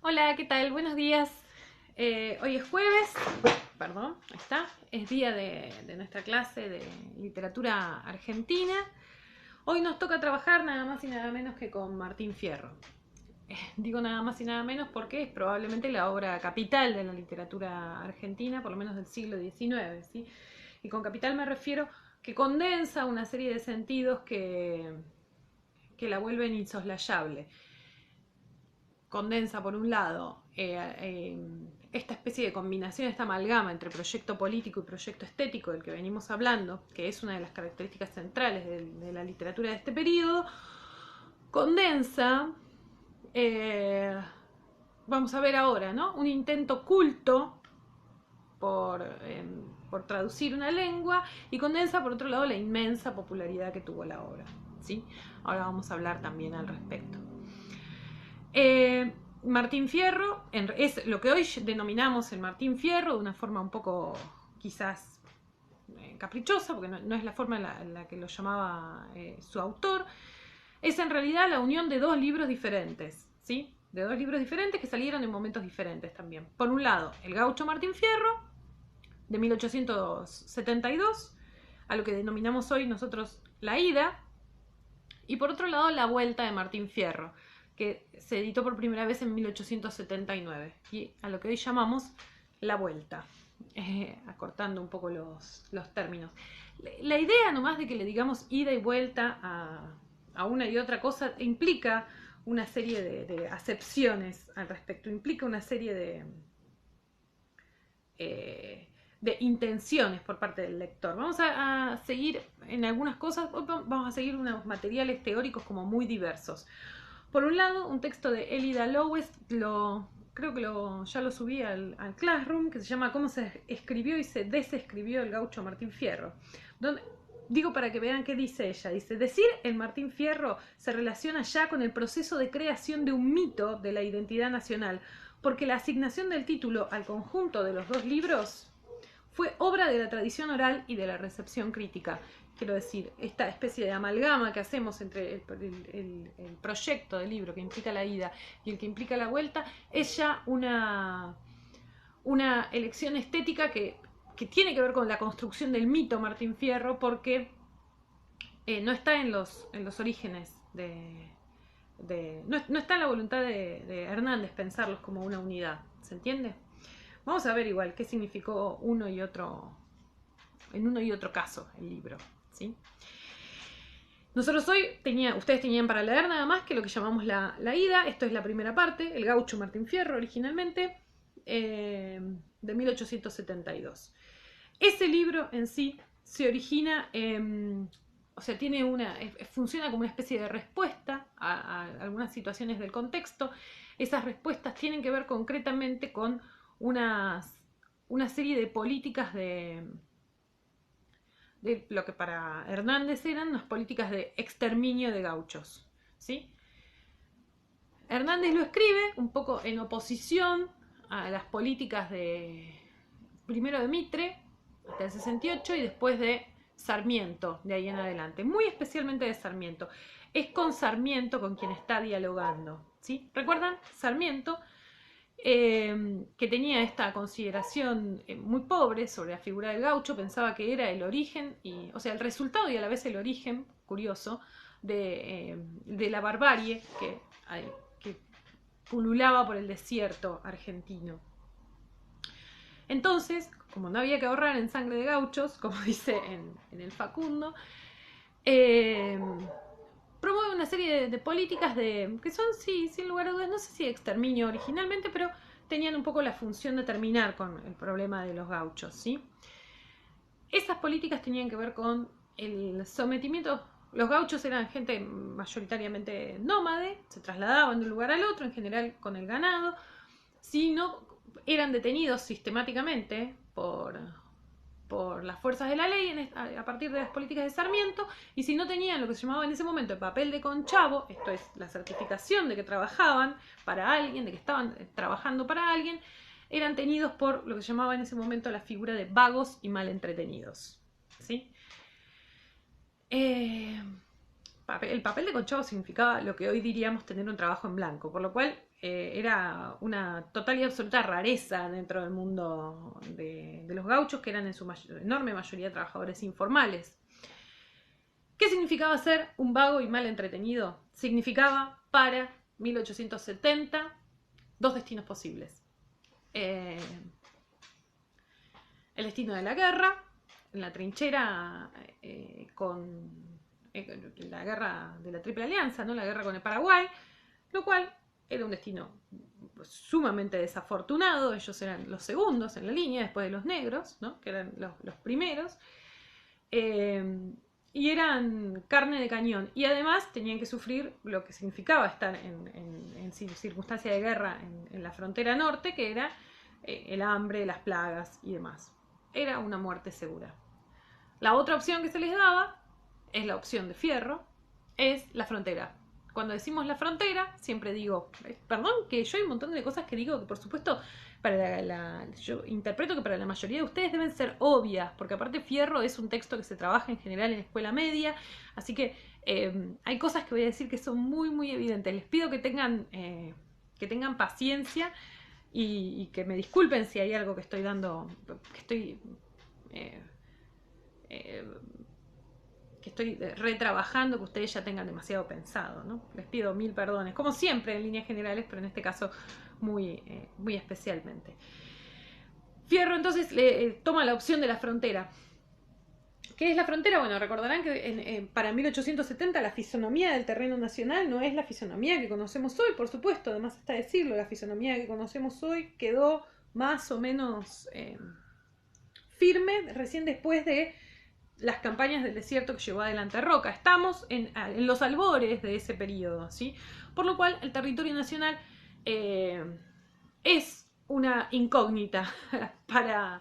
Hola, ¿qué tal? Buenos días. Hoy es jueves, perdón, ahí está, es día de nuestra clase de literatura argentina. Hoy nos toca trabajar nada más y nada menos que con Martín Fierro. Digo nada más y nada menos porque es probablemente la obra capital de la literatura argentina, por lo menos del siglo XIX, ¿sí? Y con capital me refiero que condensa una serie de sentidos que la vuelven insoslayable. Condensa, por un lado, esta especie de combinación, esta amalgama entre proyecto político y proyecto estético del que venimos hablando, que es una de las características centrales de la literatura de este periodo, condensa, eh, vamos a ver ahora, ¿no? Un intento culto por traducir una lengua y condensa, por otro lado, la inmensa popularidad que tuvo la obra, ¿sí? Ahora vamos a hablar también al respecto. Martín Fierro es lo que hoy denominamos el Martín Fierro de una forma un poco quizás caprichosa, porque no es la forma en la que lo llamaba su autor. Es en realidad la unión de dos libros diferentes, ¿sí? De dos libros diferentes que salieron en momentos diferentes también. Por un lado, El Gaucho Martín Fierro, de 1872, a lo que denominamos hoy nosotros La Ida, y por otro lado, La Vuelta de Martín Fierro, que se editó por primera vez en 1879, y a lo que hoy llamamos La Vuelta, acortando un poco los términos. La idea nomás de que le digamos ida y vuelta a una y otra cosa implica una serie de acepciones al respecto, implica una serie de intenciones por parte del lector. Vamos a seguir en algunas cosas, vamos a seguir unos materiales teóricos como muy diversos. Por un lado, un texto de Elida Lowes, creo que ya lo subí al Classroom, que se llama Cómo se escribió y se desescribió el gaucho Martín Fierro. Donde, digo para que vean qué dice ella. Dice, decir el Martín Fierro se relaciona ya con el proceso de creación de un mito de la identidad nacional, porque la asignación del título al conjunto de los dos libros fue obra de la tradición oral y de la recepción crítica. Quiero decir, esta especie de amalgama que hacemos entre el proyecto del libro que implica la ida y el que implica la vuelta es ya una elección estética que tiene que ver con la construcción del mito Martín Fierro, porque no está en los orígenes no está en la voluntad de Hernández pensarlos como una unidad, ¿se entiende? Vamos a ver igual qué significó en uno y otro caso el libro, ¿sí? Nosotros hoy ustedes tenían para leer nada más que lo que llamamos la ida. Esto es la primera parte, el gaucho Martín Fierro originalmente, de 1872. Ese libro en sí se origina, o sea, funciona como una especie de respuesta a algunas situaciones del contexto. Esas respuestas tienen que ver concretamente con una serie de políticas de lo que para Hernández eran unas políticas de exterminio de gauchos, ¿sí? Hernández lo escribe un poco en oposición a las políticas primero de Mitre, hasta el 68, y después de Sarmiento, de ahí en adelante, muy especialmente de Sarmiento. Es con Sarmiento con quien está dialogando, ¿sí? ¿Recuerdan? Sarmiento, que tenía esta consideración muy pobre sobre la figura del gaucho, pensaba que era el origen, o sea, el resultado y a la vez el origen, curioso, de la barbarie que pululaba por el desierto argentino. Entonces, como no había que ahorrar en sangre de gauchos, como dice en el Facundo, eh, promueve una serie de políticas que son, sí, sin lugar a dudas, no sé si exterminio originalmente, pero tenían un poco la función de terminar con el problema de los gauchos, ¿sí? Esas políticas tenían que ver con el sometimiento. Los gauchos eran gente mayoritariamente nómade, se trasladaban de un lugar al otro, en general con el ganado, si no eran detenidos sistemáticamente por las fuerzas de la ley a partir de las políticas de Sarmiento, y si no tenían lo que se llamaba en ese momento el papel de conchavo, esto es la certificación de que trabajaban para alguien, de que estaban trabajando para alguien, eran tenidos por lo que se llamaba en ese momento la figura de vagos y mal entretenidos, ¿sí? El papel de conchavo significaba lo que hoy diríamos tener un trabajo en blanco, por lo cual era una total y absoluta rareza dentro del mundo de los gauchos, que eran en su enorme mayoría trabajadores informales. ¿Qué significaba ser un vago y mal entretenido? Significaba para 1870 dos destinos posibles. El destino de la guerra, en la trinchera con la guerra de la Triple Alianza, ¿no? La guerra con el Paraguay, lo cual era un destino sumamente desafortunado. Ellos eran los segundos en la línea, después de los negros, ¿no? Que eran los primeros. Y eran carne de cañón. Y además tenían que sufrir lo que significaba estar en circunstancia de guerra en la frontera norte, que era el hambre, las plagas y demás. Era una muerte segura. La otra opción que se les daba es la opción de Fierro, es la frontera. Cuando decimos la frontera, siempre digo, perdón, que yo hay un montón de cosas que digo que por supuesto yo interpreto que para la mayoría de ustedes deben ser obvias, porque aparte Fierro es un texto que se trabaja en general en escuela media, así que hay cosas que voy a decir que son muy muy evidentes. Les pido que tengan paciencia y que me disculpen si hay algo que estoy dando, que estoy retrabajando, que ustedes ya tengan demasiado pensado, ¿no? Les pido mil perdones, como siempre en líneas generales, pero en este caso muy especialmente. Fierro entonces toma la opción de la frontera. ¿Qué es la frontera? Bueno, recordarán que para 1870 la fisonomía del terreno nacional no es la fisonomía que conocemos hoy, por supuesto, además está decirlo, la fisonomía que conocemos hoy quedó más o menos firme recién después de las campañas del desierto que llevó adelante Roca. Estamos en los albores de ese periodo, ¿sí? Por lo cual el territorio nacional es una incógnita para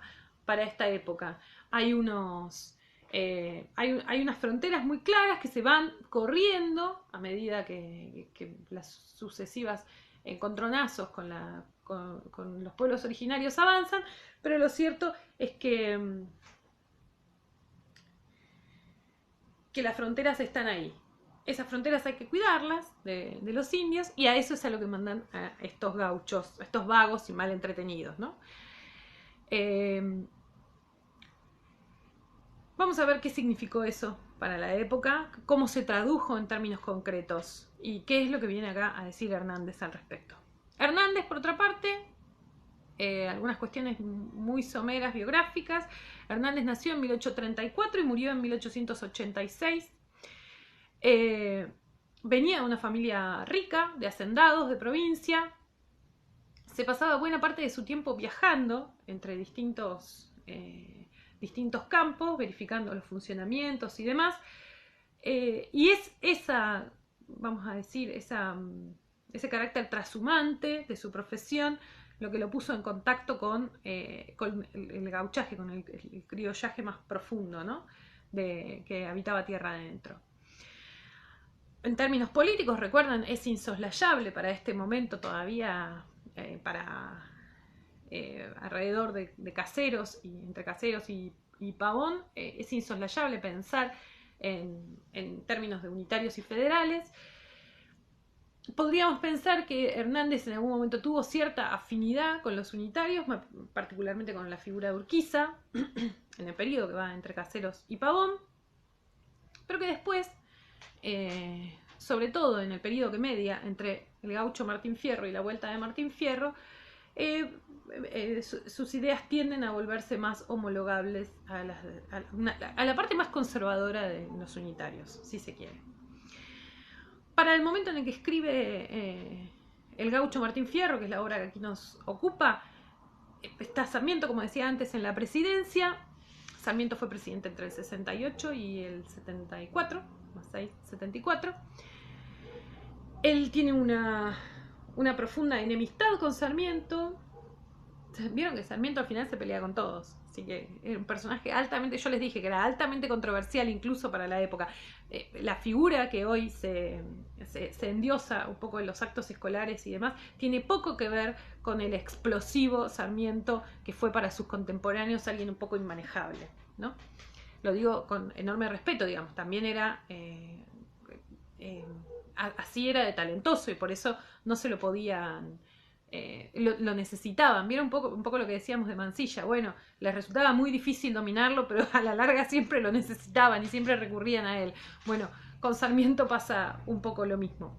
esta época. Hay unos hay unas fronteras muy claras que se van corriendo a medida que las sucesivas encontronazos con los pueblos originarios avanzan, pero lo cierto es que las fronteras están ahí. Esas fronteras hay que cuidarlas de los indios, y a eso es a lo que mandan a estos gauchos, estos vagos y mal entretenidos, ¿no? Vamos a ver qué significó eso para la época, cómo se tradujo en términos concretos y qué es lo que viene acá a decir Hernández al respecto. Hernández, por otra parte, algunas cuestiones muy someras biográficas. Hernández nació en 1834 y murió en 1886. Venía de una familia rica, de hacendados, de provincia. Se pasaba buena parte de su tiempo viajando entre distintos campos, verificando los funcionamientos y demás. Y es esa, vamos a decir, ese carácter trashumante de su profesión lo que lo puso en contacto con el gauchaje, con el criollaje más profundo, ¿no? Que habitaba tierra adentro. En términos políticos, recuerdan, es insoslayable para este momento todavía, alrededor de Caseros, y entre Caseros y Pavón, es insoslayable pensar en términos de unitarios y federales. Podríamos pensar que Hernández en algún momento tuvo cierta afinidad con los unitarios, particularmente con la figura de Urquiza, en el periodo que va entre Caseros y Pavón, pero que después, sobre todo en el periodo que media entre el gaucho Martín Fierro y la vuelta de Martín Fierro, sus ideas tienden a volverse más homologables a la parte más conservadora de los unitarios, si se quiere. Para el momento en el que escribe el gaucho Martín Fierro, que es la obra que aquí nos ocupa, está Sarmiento, como decía antes, en la presidencia. Sarmiento fue presidente entre el 68 y el 74, más 6, 74. Él tiene una profunda enemistad con Sarmiento. Vieron que Sarmiento al final se pelea con todos, así que era un personaje altamente, yo les dije que era altamente controversial incluso para la época. La figura que hoy se endiosa un poco en los actos escolares y demás tiene poco que ver con el explosivo Sarmiento que fue para sus contemporáneos alguien un poco inmanejable, ¿no? Lo digo con enorme respeto, digamos, también era así era de talentoso y por eso no se lo podían, lo necesitaban. Vieron un poco lo que decíamos de Mansilla. Bueno, les resultaba muy difícil dominarlo, pero a la larga siempre lo necesitaban y siempre recurrían a él. Bueno, con Sarmiento pasa un poco lo mismo.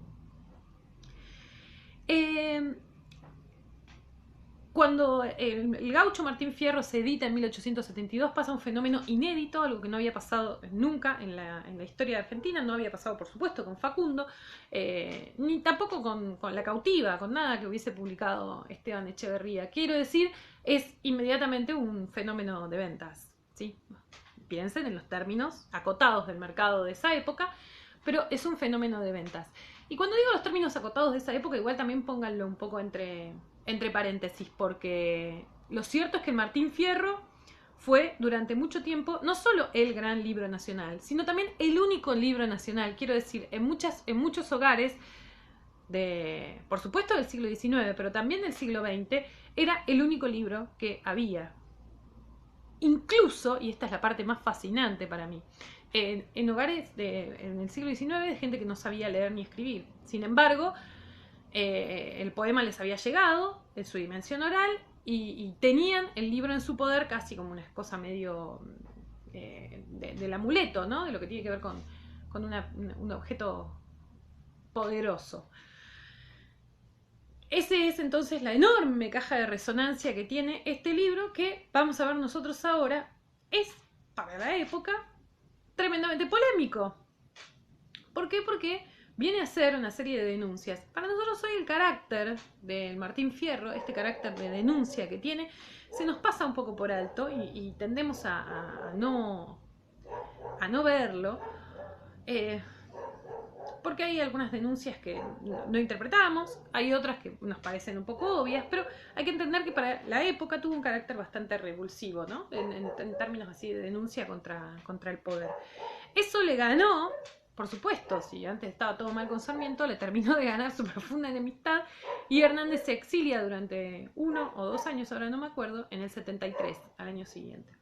Cuando el gaucho Martín Fierro se edita en 1872 pasa un fenómeno inédito, algo que no había pasado nunca en la historia de Argentina, no había pasado por supuesto con Facundo, ni tampoco con La Cautiva, con nada que hubiese publicado Esteban Echeverría. Quiero decir, es inmediatamente un fenómeno de ventas, ¿sí? Piensen en los términos acotados del mercado de esa época, pero es un fenómeno de ventas. Y cuando digo los términos acotados de esa época, igual también pónganlo un poco entre paréntesis, porque lo cierto es que el Martín Fierro fue durante mucho tiempo no solo el gran libro nacional, sino también el único libro nacional. Quiero decir, en muchos hogares, por supuesto del siglo XIX, pero también del siglo XX, era el único libro que había. Incluso, y esta es la parte más fascinante para mí, en hogares en el siglo XIX de gente que no sabía leer ni escribir. Sin embargo, el poema les había llegado en su dimensión oral y tenían el libro en su poder casi como una cosa medio del amuleto, ¿no? De lo que tiene que ver con un objeto poderoso. Ese es entonces la enorme caja de resonancia que tiene este libro que vamos a ver nosotros ahora. Es, para la época, tremendamente polémico. ¿Por qué? Porque viene a ser una serie de denuncias. Para nosotros hoy el carácter del Martín Fierro, este carácter de denuncia que tiene, se nos pasa un poco por alto y tendemos a no verlo. Porque hay algunas denuncias que no interpretamos, hay otras que nos parecen un poco obvias, pero hay que entender que para la época tuvo un carácter bastante revulsivo, ¿no? En términos así de denuncia contra el poder. Eso le ganó, por supuesto, si antes estaba todo mal con Sarmiento, le terminó de ganar su profunda enemistad y Hernández se exilia durante 1 o 2 años, ahora no me acuerdo, en el 73, al año siguiente.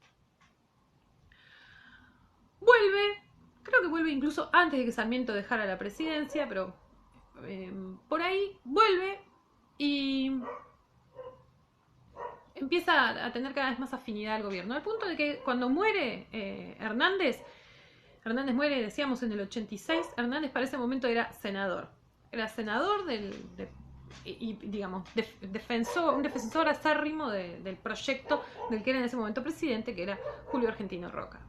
Creo que vuelve incluso antes de que Sarmiento dejara la presidencia, pero por ahí vuelve y empieza a tener cada vez más afinidad al gobierno, al punto de que cuando muere Hernández muere, decíamos, en el 86, Hernández para ese momento era senador digamos, un defensor acérrimo del proyecto del que era en ese momento presidente, que era Julio Argentino Roca.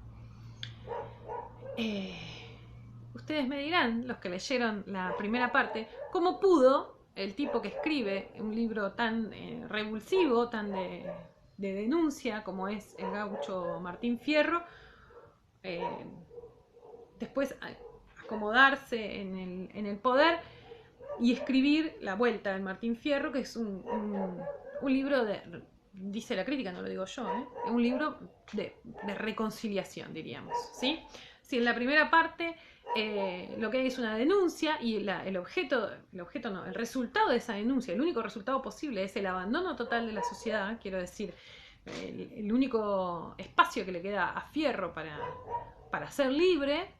Ustedes me dirán, los que leyeron la primera parte, cómo pudo el tipo que escribe un libro tan revulsivo, tan de denuncia como es el gaucho Martín Fierro, después acomodarse en el poder y escribir La Vuelta del Martín Fierro, que es un libro dice la crítica, no lo digo yo, un libro de reconciliación, diríamos, ¿sí? Si en la primera parte lo que hay es una denuncia y el resultado de esa denuncia, el único resultado posible es el abandono total de la sociedad, quiero decir, el único espacio que le queda a Fierro para ser libre,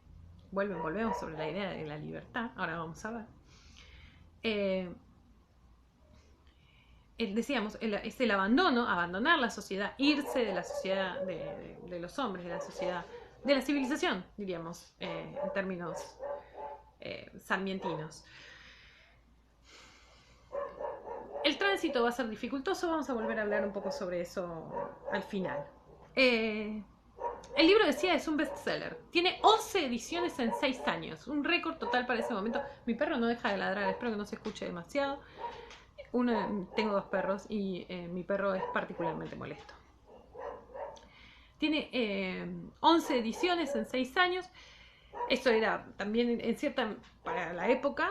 volvemos sobre la idea de la libertad, ahora vamos a ver. Decíamos, es el abandonar la sociedad, irse de la sociedad de los hombres, de la sociedad, de la civilización, diríamos, en términos sarmientinos. El tránsito va a ser dificultoso, vamos a volver a hablar un poco sobre eso al final. El libro, decía, es un bestseller. Tiene 11 ediciones en 6 años, un récord total para ese momento. Mi perro no deja de ladrar, espero que no se escuche demasiado. Tengo 2 perros y mi perro es particularmente molesto. Tiene 11 ediciones en 6 años. Eso era también para la época,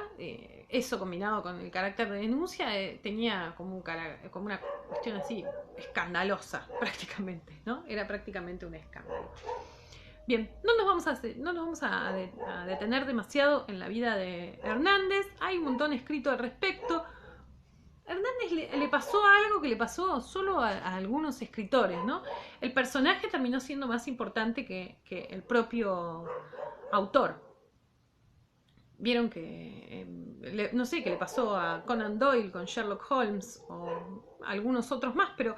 eso combinado con el carácter de denuncia, tenía como una cuestión así escandalosa prácticamente, ¿no? Era prácticamente un escándalo. Bien, no nos vamos a detener demasiado en la vida de Hernández. Hay un montón escrito al respecto. Hernández le pasó algo que le pasó solo a algunos escritores, ¿no? El personaje terminó siendo más importante que el propio autor. vieron que, no sé qué le pasó a Conan Doyle con Sherlock Holmes o algunos otros más, pero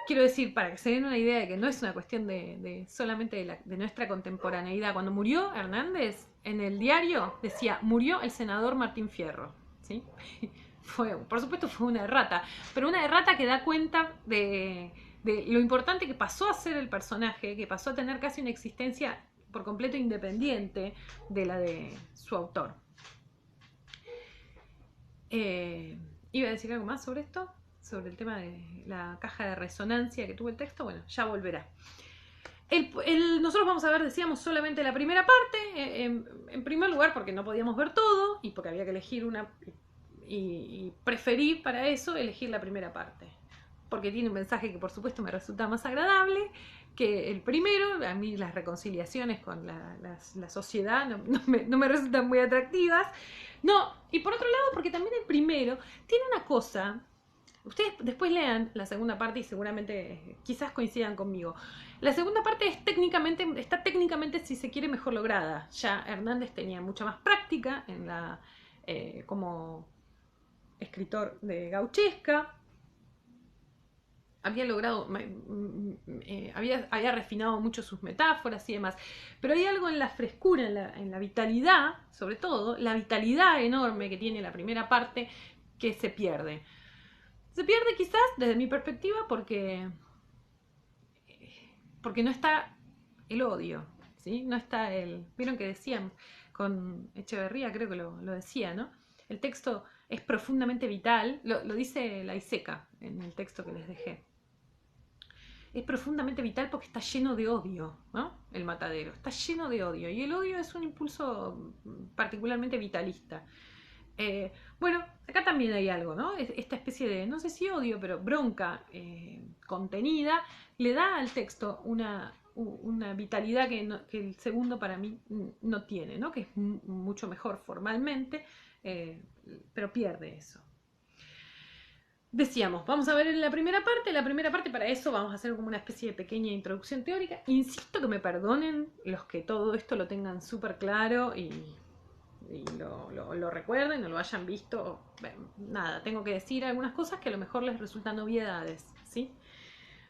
quiero decir, para que se den una idea de que no es una cuestión de solamente de nuestra contemporaneidad. Cuando murió Hernández, en el diario decía, murió el senador Martín Fierro, ¿sí? Por supuesto fue una errata, pero una errata que da cuenta de lo importante que pasó a ser el personaje, que pasó a tener casi una existencia por completo independiente de la de su autor. ¿Iba a decir algo más sobre esto? Sobre el tema de la caja de resonancia que tuvo el texto. Bueno, ya volverá. Nosotros vamos a ver, decíamos, solamente la primera parte, en primer lugar porque no podíamos ver todo y porque había que elegir una, y preferí para eso elegir la primera parte, porque tiene un mensaje que por supuesto me resulta más agradable que el primero. A mí las reconciliaciones con la sociedad no me resultan muy atractivas. No, y por otro lado porque también el primero tiene una cosa. Ustedes después lean la segunda parte y seguramente quizás coincidan conmigo. La segunda parte está técnicamente, si se quiere, mejor lograda. Ya Hernández tenía mucha más práctica en como escritor de gauchesca. Había logrado, había refinado mucho sus metáforas y demás. Pero hay algo en la frescura, en la vitalidad, sobre todo, la vitalidad enorme que tiene la primera parte, que se pierde. Se pierde quizás desde mi perspectiva porque no está el odio, ¿sí? No está vieron que decían con Echeverría, creo que lo decía, ¿no? El texto es profundamente vital, lo dice la Iseca en el texto que les dejé. Es profundamente vital porque está lleno de odio, ¿no? El matadero, está lleno de odio, y el odio es un impulso particularmente vitalista. Bueno, acá también hay algo, ¿no? Esta especie de, no sé si odio, pero bronca contenida, le da al texto una vitalidad que el segundo para mí no tiene, ¿no? Que es mucho mejor formalmente, pero pierde eso. Decíamos, vamos a ver la primera parte, para eso vamos a hacer como una especie de pequeña introducción teórica. Insisto que me perdonen los que todo esto lo tengan súper claro y lo recuerden o lo hayan visto. Nada, tengo que decir algunas cosas que a lo mejor les resultan obviedades, ¿sí?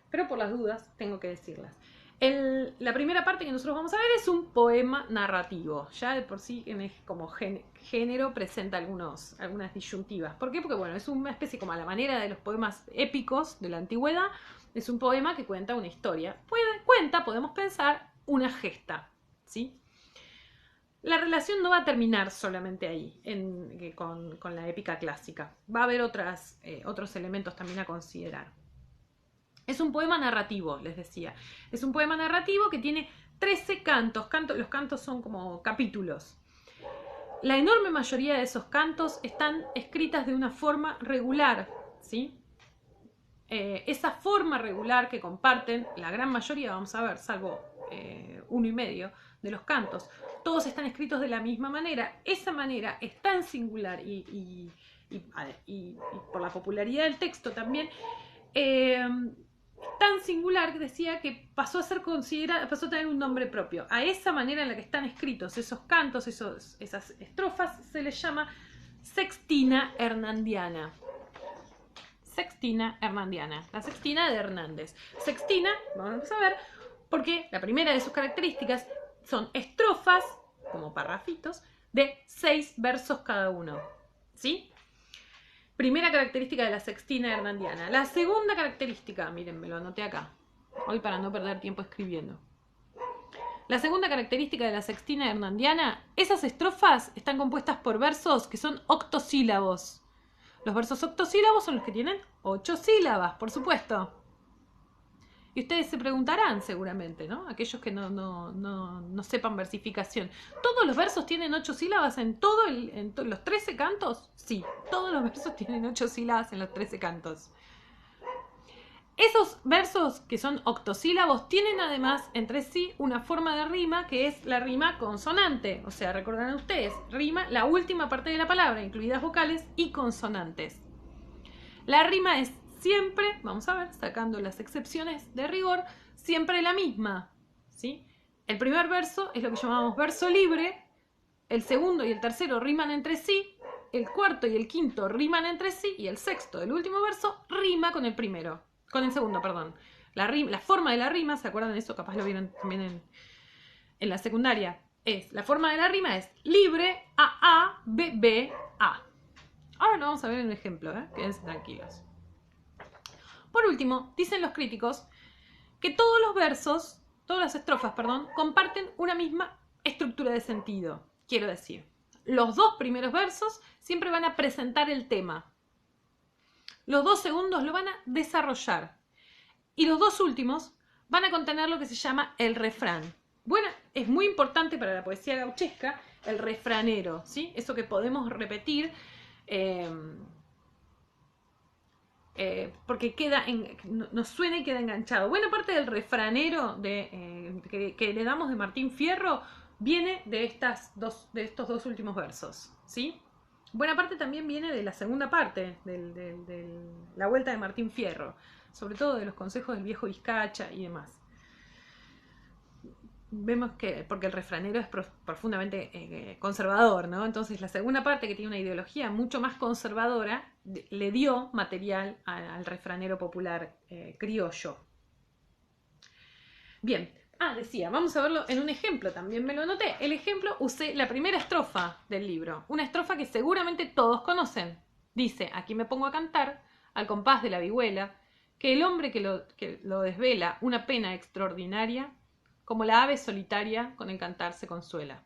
Pero por las dudas tengo que decirlas. La primera parte que nosotros vamos a ver es un poema narrativo. Ya de por sí como género presenta algunas disyuntivas. ¿Por qué? Porque bueno, es una especie como a la manera de los poemas épicos de la antigüedad. Es un poema que cuenta una historia. Podemos pensar, una gesta, ¿sí? La relación no va a terminar solamente ahí, con la épica clásica. Va a haber otros elementos también a considerar. Es un poema narrativo, les decía. Es un poema narrativo que tiene 13 cantos. Los cantos son como capítulos. La enorme mayoría de esos cantos están escritas de una forma regular, ¿sí? Esa forma regular que comparten la gran mayoría, vamos a ver, salvo 1,5 de los cantos, todos están escritos de la misma manera. Esa manera es tan singular y por la popularidad del texto también, tan singular que decía que pasó a tener un nombre propio. A esa manera en la que están escritos esos cantos, esas estrofas, se les llama sextina hernandiana. Sextina hernandiana, la sextina de Hernández. Sextina, vamos a ver, porque la primera de sus características son estrofas, como parrafitos, de 6 versos cada uno, ¿sí? Primera característica de la sextina hernandiana. La segunda característica, miren, me lo anoté acá, hoy para no perder tiempo escribiendo. La segunda característica de la sextina hernandiana, esas estrofas están compuestas por versos que son octosílabos. Los versos octosílabos son los que tienen 8 sílabas, por supuesto. Y ustedes se preguntarán seguramente, ¿no? Aquellos que no sepan versificación. ¿Todos los versos tienen 8 sílabas en los 13 cantos? Sí, todos los versos tienen 8 sílabas en los 13 cantos. Esos versos que son octosílabos tienen además entre sí una forma de rima que es la rima consonante. O sea, recordarán ustedes, rima la última parte de la palabra, incluidas vocales y consonantes. La rima es siempre, vamos a ver, sacando las excepciones de rigor, siempre la misma, ¿sí? El primer verso es lo que llamamos verso libre, el segundo y el tercero riman entre sí, el cuarto y el quinto riman entre sí, y el sexto del último verso rima con el primero, con el segundo, perdón. La forma de la rima, ¿se acuerdan de eso? Capaz lo vieron también en la secundaria. La forma de la rima es libre, A, B, B, A. Ahora lo vamos a ver en un ejemplo, quédense tranquilos. Por último, dicen los críticos que todos los versos, todas las estrofas, perdón, comparten una misma estructura de sentido. Quiero decir, los dos primeros versos siempre van a presentar el tema. Los dos segundos lo van a desarrollar. Y los dos últimos van a contener lo que se llama el refrán. Bueno, es muy importante para la poesía gauchesca el refranero, ¿sí? Eso que podemos repetir porque nos suena y queda enganchado. Buena parte del refranero que le damos de Martín Fierro viene de estos dos últimos versos, ¿sí? Buena parte también viene de la segunda parte, de la vuelta de Martín Fierro, sobre todo de los consejos del viejo Vizcacha y demás. Vemos que, porque el refranero es profundamente conservador, ¿no? Entonces la segunda parte, que tiene una ideología mucho más conservadora, le dio material al refranero popular criollo. Bien, decía, vamos a verlo en un ejemplo, también me lo anoté. El ejemplo, usé la primera estrofa del libro, una estrofa que seguramente todos conocen. Dice, aquí me pongo a cantar, al compás de la vihuela, que el hombre que lo desvela una pena extraordinaria, como la ave solitaria con el cantar se consuela.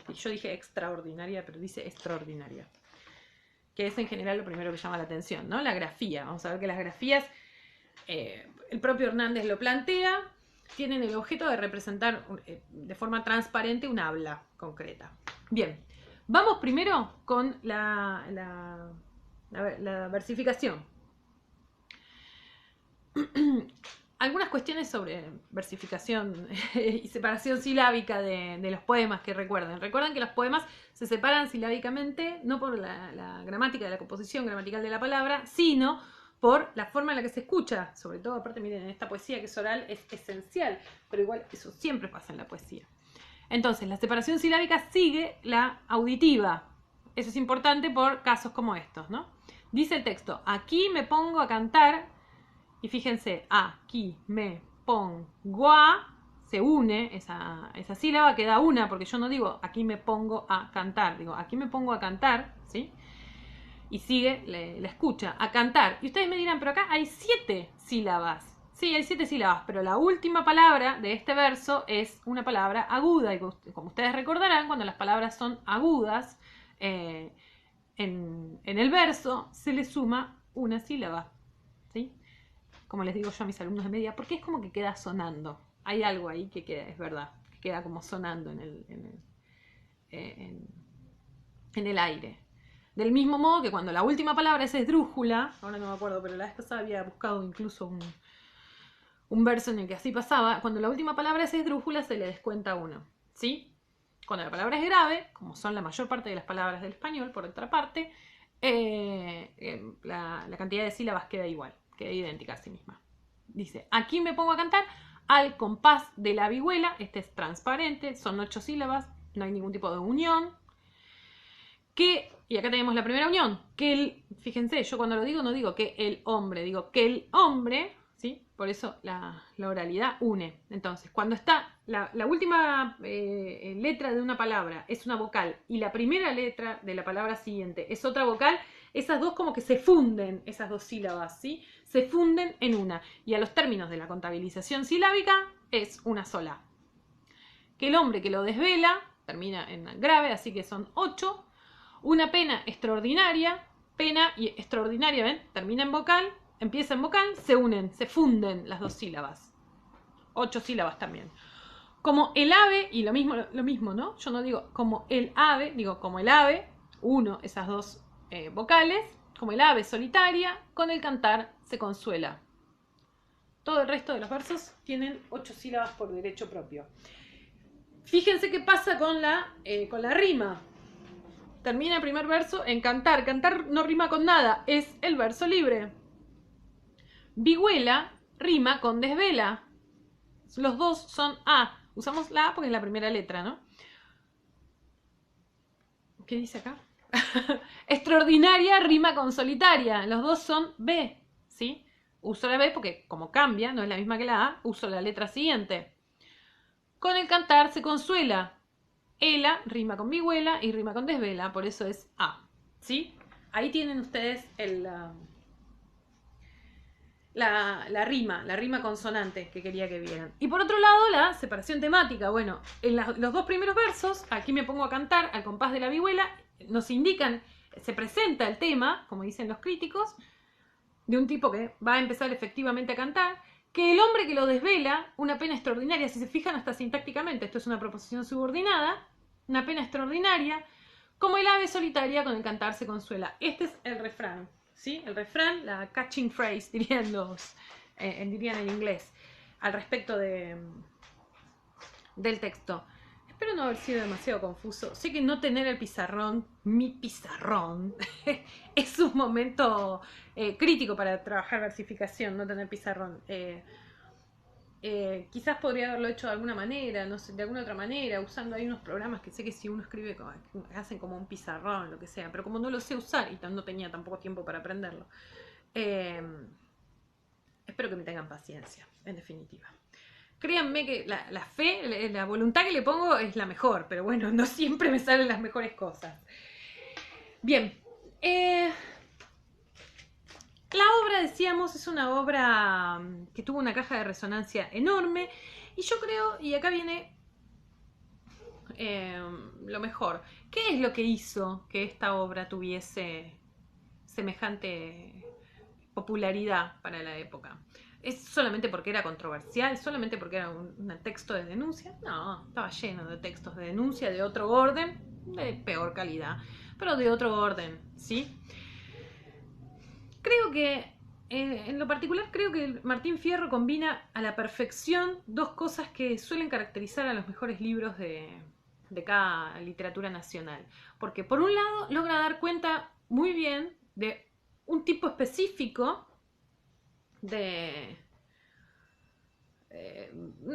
Y yo dije extraordinaria, pero dice extraordinaria. Que es en general lo primero que llama la atención, ¿no? La grafía. Vamos a ver que las grafías, el propio Hernández lo plantea, tienen el objeto de representar de forma transparente un habla concreta. Bien, vamos primero con la versificación. Algunas cuestiones sobre versificación y separación silábica de los poemas que recuerden. Recuerden que los poemas se separan silábicamente, no por la gramática de la composición gramatical de la palabra, sino por la forma en la que se escucha. Sobre todo, aparte, miren, en esta poesía que es oral es esencial, pero igual eso siempre pasa en la poesía. Entonces, la separación silábica sigue la auditiva. Eso es importante por casos como estos, ¿no? Dice el texto, aquí me pongo a cantar. Y fíjense, aquí me pongo a, se une esa sílaba, queda una, porque yo no digo aquí me pongo a cantar, digo aquí me pongo a cantar, ¿sí? Y sigue la escucha, a cantar. Y ustedes me dirán, pero acá hay 7 sílabas. Sí, hay 7 sílabas, pero la última palabra de este verso es una palabra aguda. Y como ustedes recordarán, cuando las palabras son agudas, en el verso se le suma una sílaba, ¿sí? Como les digo yo a mis alumnos de media, porque es como que queda sonando. Hay algo ahí que queda, es verdad, que queda como sonando en el aire. Del mismo modo que cuando la última palabra es esdrújula, ahora no me acuerdo, pero la vez pasada había buscado incluso un verso en el que así pasaba, cuando la última palabra es esdrújula se le descuenta 1, ¿sí? Cuando la palabra es grave, como son la mayor parte de las palabras del español, por otra parte, la cantidad de sílabas queda igual. Queda idéntica a sí misma. Dice, aquí me pongo a cantar al compás de la vihuela. Este es transparente, son 8 sílabas, no hay ningún tipo de unión. Y acá tenemos la primera unión. Fíjense, yo cuando lo digo no digo que el hombre, digo que el hombre, ¿sí? Por eso la oralidad une. Entonces, cuando está la última letra de una palabra es una vocal y la primera letra de la palabra siguiente es otra vocal, esas dos como que se funden, esas dos sílabas, ¿sí? Se funden en una. Y a los términos de la contabilización silábica es una sola. Que el hombre que lo desvela termina en grave, así que son 8. Una pena extraordinaria, pena y extraordinaria, ¿ven? Termina en vocal, empieza en vocal, se unen, se funden las dos sílabas. 8 sílabas también. Como el ave, y lo mismo, ¿no? Yo no digo como el ave, digo como el ave, uno esas dos vocales, como el ave solitaria, con el cantar se consuela. Todo el resto de los versos tienen 8 sílabas por derecho propio. Fíjense qué pasa con la rima. Termina el primer verso en cantar. Cantar no rima con nada, es el verso libre. Vihuela rima con desvela. Los dos son A. Usamos la A porque es la primera letra, ¿no? ¿Qué dice acá? Extraordinaria rima con solitaria. Los dos son B, ¿sí? Uso la B porque como cambia, no es la misma que la A, uso la letra siguiente. Con el cantar se consuela. Ela rima con vihuela y rima con desvela, por eso es A, ¿sí? Ahí tienen ustedes la rima consonante que quería que vieran. Y por otro lado, la separación temática. Bueno, en los dos primeros versos, aquí me pongo a cantar al compás de la vihuela, nos indican, se presenta el tema, como dicen los críticos, de un tipo que va a empezar efectivamente a cantar, que el hombre que lo desvela, una pena extraordinaria, si se fijan hasta sintácticamente, esto es una proposición subordinada, una pena extraordinaria, como el ave solitaria con el cantar se consuela. Este es el refrán, ¿sí? El refrán, la catching phrase, dirían en inglés, al respecto del texto. Espero no haber sido demasiado confuso. Sé que no tener el pizarrón, mi pizarrón, es un momento crítico para trabajar versificación, no tener pizarrón. Quizás podría haberlo hecho de alguna manera, no sé, de alguna otra manera, usando ahí unos programas que sé que si uno escribe, hacen como un pizarrón, lo que sea, pero como no lo sé usar y no tenía tampoco tiempo para aprenderlo, espero que me tengan paciencia, en definitiva. Créanme que la fe, la voluntad que le pongo es la mejor, pero bueno, no siempre me salen las mejores cosas. Bien, la obra, decíamos, es una obra que tuvo una caja de resonancia enorme y yo creo, y acá viene lo mejor, ¿qué es lo que hizo que esta obra tuviese semejante popularidad para la época? ¿Es solamente porque era controversial? ¿Solamente porque era un texto de denuncia? No, estaba lleno de textos de denuncia de otro orden, de peor calidad, pero de otro orden, ¿sí? Creo que, en lo particular, creo que Martín Fierro combina a la perfección dos cosas que suelen caracterizar a los mejores libros de cada literatura nacional. Porque por un lado logra dar cuenta muy bien de un tipo específico de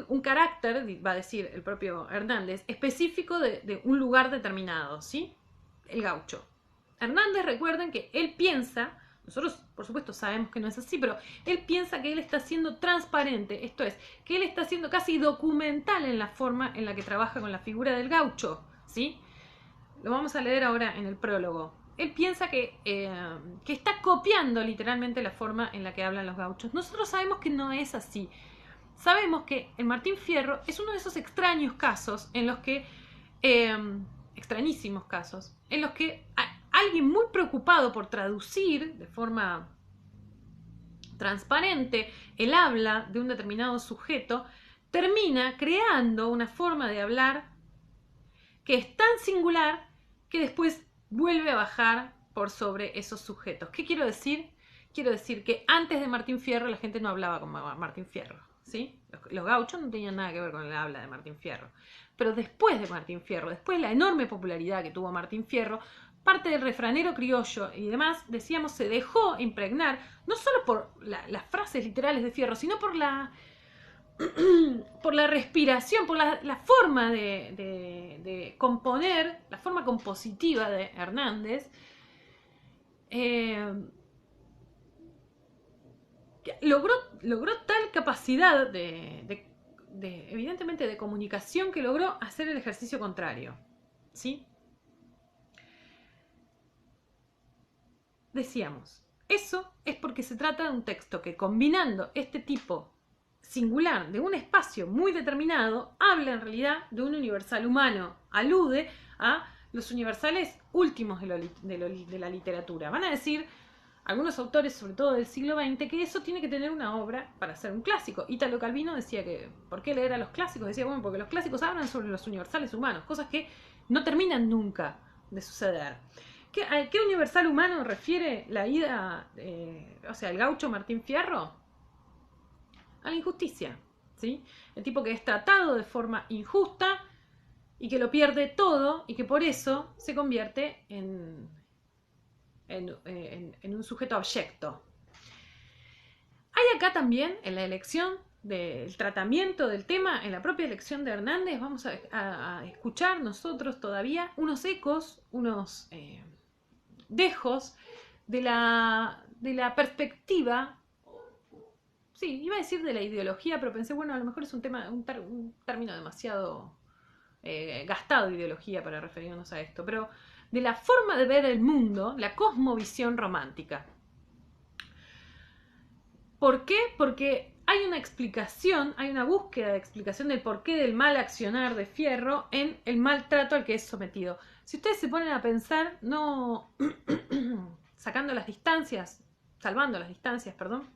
un carácter, va a decir el propio Hernández, específico de un lugar determinado, ¿sí? El gaucho. Hernández, recuerden que él piensa, nosotros por supuesto sabemos que no es así, pero él piensa que él está siendo transparente, esto es, que él está siendo casi documental en la forma en la que trabaja con la figura del gaucho, ¿sí? Lo vamos a leer ahora en el prólogo. Él piensa que está copiando literalmente la forma en la que hablan los gauchos. Nosotros sabemos que no es así. Sabemos que el Martín Fierro es uno de esos extraños casos en los que, extrañísimos casos, en los que alguien muy preocupado por traducir de forma transparente el habla de un determinado sujeto, termina creando una forma de hablar que es tan singular que después vuelve a bajar por sobre esos sujetos. ¿Qué quiero decir? Quiero decir que antes de Martín Fierro la gente no hablaba como Martín Fierro, ¿sí? Los gauchos no tenían nada que ver con el habla de Martín Fierro. Pero después de Martín Fierro, después de la enorme popularidad que tuvo Martín Fierro, parte del refranero criollo y demás, decíamos, se dejó impregnar, no solo por las frases literales de Fierro, sino por la respiración, por la forma de componer, la forma compositiva de Hernández, logró tal capacidad evidentemente de comunicación, que logró hacer el ejercicio contrario, ¿sí? Decíamos, eso es porque se trata de un texto que, combinando este tipo singular de un espacio muy determinado, habla en realidad de un universal humano, alude a los universales últimos de la literatura. Van a decir algunos autores, sobre todo del siglo XX, que eso tiene que tener una obra para ser un clásico. Italo Calvino decía que, ¿por qué leer a los clásicos? Decía, bueno, porque los clásicos hablan sobre los universales humanos, cosas que no terminan nunca de suceder. ¿A qué universal humano refiere la ida, o sea, el gaucho Martín Fierro? A la injusticia, ¿sí? El tipo que es tratado de forma injusta y que lo pierde todo y que por eso se convierte en un sujeto abyecto. Hay acá también, en la elección del tratamiento del tema en la propia lección de Hernández, vamos a escuchar nosotros todavía unos ecos, unos dejos de la perspectiva. Sí, iba a decir de la ideología, pero pensé, bueno, a lo mejor es un término demasiado gastado, ideología, para referirnos a esto, pero de la forma de ver el mundo, la cosmovisión romántica. ¿Por qué? Porque hay una explicación, hay una búsqueda de explicación del porqué del mal accionar de Fierro en el maltrato al que es sometido. Si ustedes se ponen a pensar, no sacando las distancias, salvando las distancias, perdón,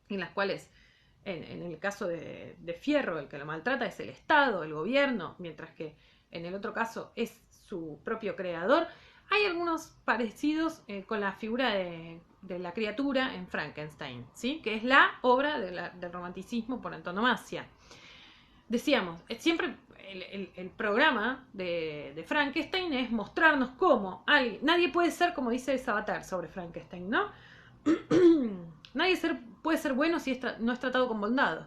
en las cuales, en el caso de Fierro, el que lo maltrata es el Estado, el gobierno, mientras que en el otro caso es su propio creador. Hay algunos parecidos con la figura de la criatura en Frankenstein, ¿sí? Que es la obra del romanticismo por antonomasia. Decíamos, siempre el programa de Frankenstein es mostrarnos cómo nadie puede ser, como dice Sabater sobre Frankenstein, ¿no? Nadie puede ser bueno si no es tratado con bondad,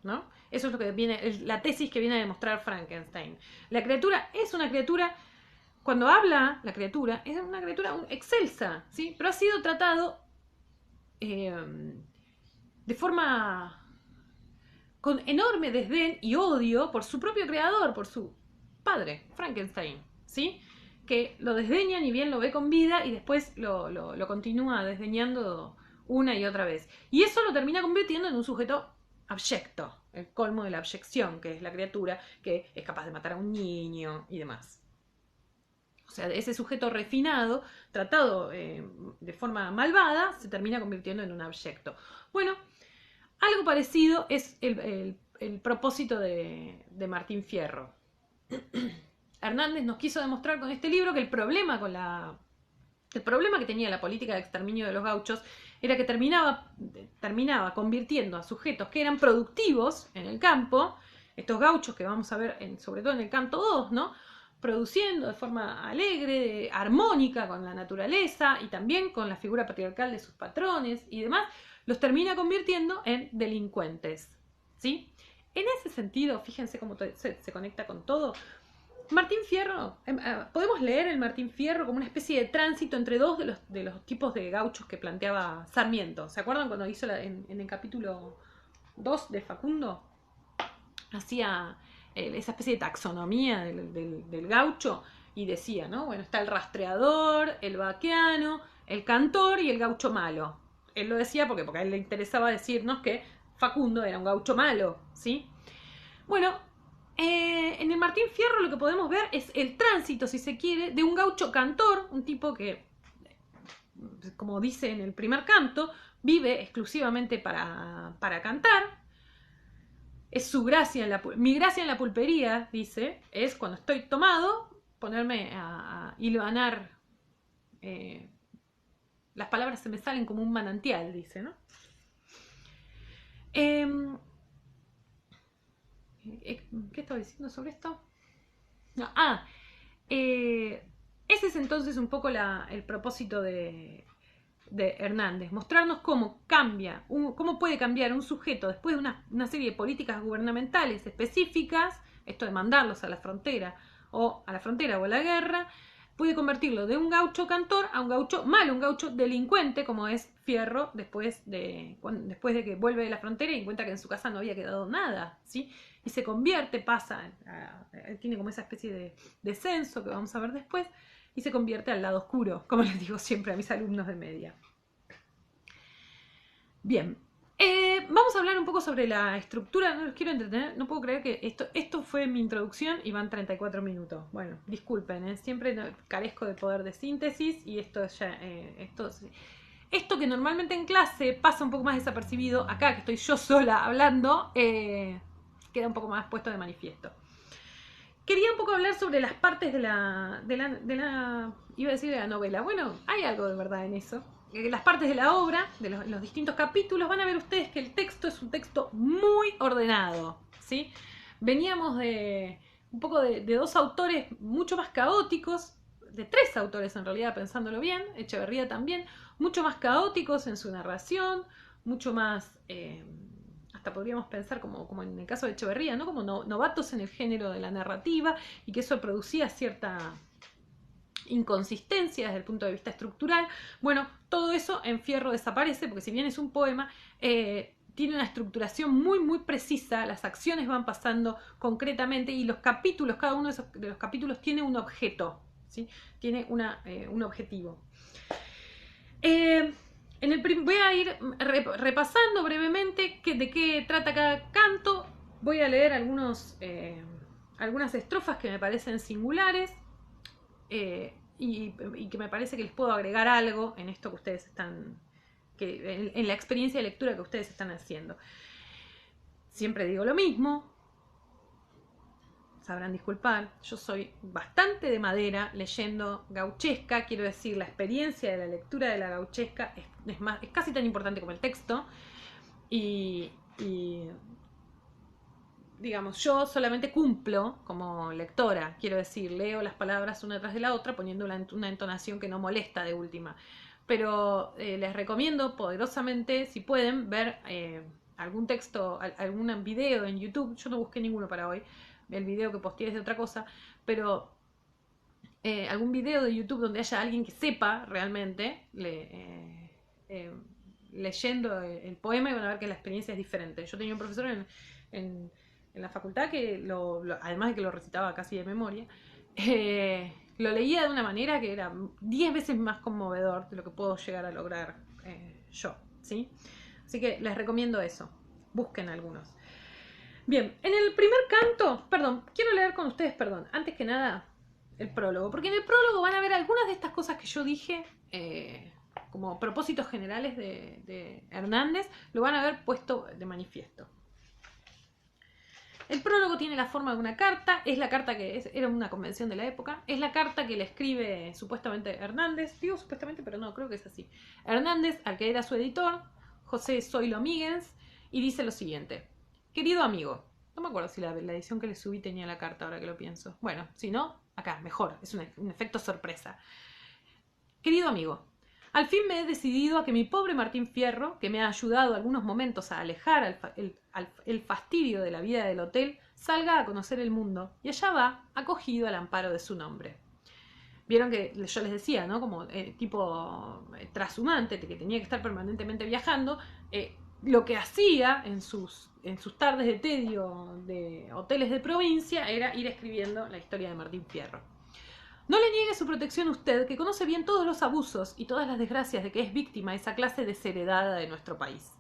¿no? Eso es lo que viene, la tesis que viene a demostrar Frankenstein. La criatura es una criatura, cuando habla la criatura, es una criatura excelsa, ¿sí? Pero ha sido tratado de forma con enorme desdén y odio por su propio creador, por su padre, Frankenstein, ¿sí? Que lo desdeña ni bien lo ve con vida y después lo continúa desdeñando una y otra vez. Y eso lo termina convirtiendo en un sujeto abyecto, el colmo de la abyección, que es la criatura que es capaz de matar a un niño y demás. O sea, ese sujeto refinado, tratado de forma malvada, se termina convirtiendo en un abyecto. Bueno, algo parecido es el propósito de Martín Fierro. Hernández nos quiso demostrar con este libro que el problema que tenía la política de exterminio de los gauchos era que terminaba convirtiendo a sujetos que eran productivos en el campo, estos gauchos que vamos a ver sobre todo en el canto 2, ¿no? Produciendo de forma alegre, armónica con la naturaleza y también con la figura patriarcal de sus patrones y demás, los termina convirtiendo en delincuentes, ¿sí? En ese sentido, fíjense cómo se conecta con todo. Martín Fierro, podemos leer el Martín Fierro como una especie de tránsito entre dos de los tipos de gauchos que planteaba Sarmiento. ¿Se acuerdan cuando hizo en el capítulo 2 de Facundo? Hacía esa especie de taxonomía del gaucho y decía, ¿no? Bueno, está el rastreador, el vaqueano, el cantor y el gaucho malo. Él lo decía porque a él le interesaba decirnos que Facundo era un gaucho malo, ¿sí? Bueno, en el Martín Fierro lo que podemos ver es el tránsito, si se quiere, de un gaucho cantor, un tipo que, como dice en el primer canto, vive exclusivamente para cantar. Es su gracia, mi gracia en la pulpería, dice, es cuando estoy tomado, ponerme a hilvanar. Las palabras se me salen como un manantial, dice, ¿no? ¿Qué estaba diciendo sobre esto? No, ese es entonces un poco el propósito de Hernández, mostrarnos cómo cómo puede cambiar un sujeto después de una serie de políticas gubernamentales específicas, esto de mandarlos a la frontera o a la guerra, puede convertirlo de un gaucho cantor a un gaucho malo, un gaucho delincuente, como es Fierro, después de que vuelve de la frontera y encuentra que en su casa no había quedado nada, ¿sí? Y se convierte, tiene como esa especie de descenso que vamos a ver después, y se convierte al lado oscuro, como les digo siempre a mis alumnos de media. Bien, vamos a hablar un poco sobre la estructura, no los quiero entretener, no puedo creer que esto fue mi introducción y van 34 minutos. Bueno, disculpen, siempre carezco de poder de síntesis y esto que normalmente en clase pasa un poco más desapercibido, acá que estoy yo sola hablando, queda un poco más puesto de manifiesto. Quería un poco hablar sobre las partes de la iba a decir de la novela. Bueno, hay algo de verdad en eso. Las partes de la obra, de los distintos capítulos, van a ver ustedes que el texto es un texto muy ordenado, ¿sí? Veníamos de un poco de dos autores mucho más caóticos, de tres autores en realidad, pensándolo bien, Echeverría también, mucho más caóticos en su narración, mucho más hasta podríamos pensar como en el caso de Echeverría, ¿no? Como novatos en el género de la narrativa, y que eso producía cierta inconsistencia desde el punto de vista estructural. Bueno, todo eso en Fierro desaparece, porque si bien es un poema, tiene una estructuración muy muy precisa, las acciones van pasando concretamente, y los capítulos, cada uno de los capítulos tiene un objeto, ¿sí? Tiene un objetivo. Voy a ir repasando brevemente de qué trata cada canto. Voy a leer algunas estrofas que me parecen singulares, y que me parece que les puedo agregar algo en esto que ustedes están, en la experiencia de lectura que ustedes están haciendo. Siempre digo lo mismo, sabrán disculpar, yo soy bastante de madera leyendo gauchesca, quiero decir, la experiencia de la lectura de la gauchesca es casi tan importante como el texto, y digamos, yo solamente cumplo como lectora, quiero decir, leo las palabras una tras de la otra poniendo una entonación que no molesta de última, pero les recomiendo poderosamente, si pueden, ver algún texto, algún video en YouTube. Yo no busqué ninguno para hoy, el video que posteé es de otra cosa, pero algún video de YouTube donde haya alguien que sepa realmente leyendo el poema, y van a ver que la experiencia es diferente. Yo tenía un profesor en la facultad que además de que lo recitaba casi de memoria, lo leía de una manera que era 10 veces más conmovedor de lo que puedo llegar a lograr yo, ¿sí? Así que les recomiendo eso, busquen algunos. Bien, en el primer canto, quiero leer con ustedes, antes que nada, el prólogo, porque en el prólogo van a ver algunas de estas cosas que yo dije, como propósitos generales de Hernández, lo van a ver puesto de manifiesto. El prólogo tiene la forma de una carta, es la carta era una convención de la época, es la carta que le escribe supuestamente Hernández, digo supuestamente, pero no, creo que es así. Hernández, al que era su editor, José Zoilo Míguez, y dice lo siguiente: querido amigo, no me acuerdo si la edición que le subí tenía la carta, ahora que lo pienso. Bueno, si no, acá, mejor, es un efecto sorpresa. Querido amigo, al fin me he decidido a que mi pobre Martín Fierro, que me ha ayudado algunos momentos a alejar el fastidio de la vida del hotel, salga a conocer el mundo, y allá va, acogido al amparo de su nombre. Vieron que yo les decía, ¿no? Como tipo trashumante, que tenía que estar permanentemente viajando. Lo que hacía en sus tardes de tedio de hoteles de provincia era ir escribiendo la historia de Martín Fierro. No le niegue su protección usted, que conoce bien todos los abusos y todas las desgracias de que es víctima esa clase desheredada de nuestro país.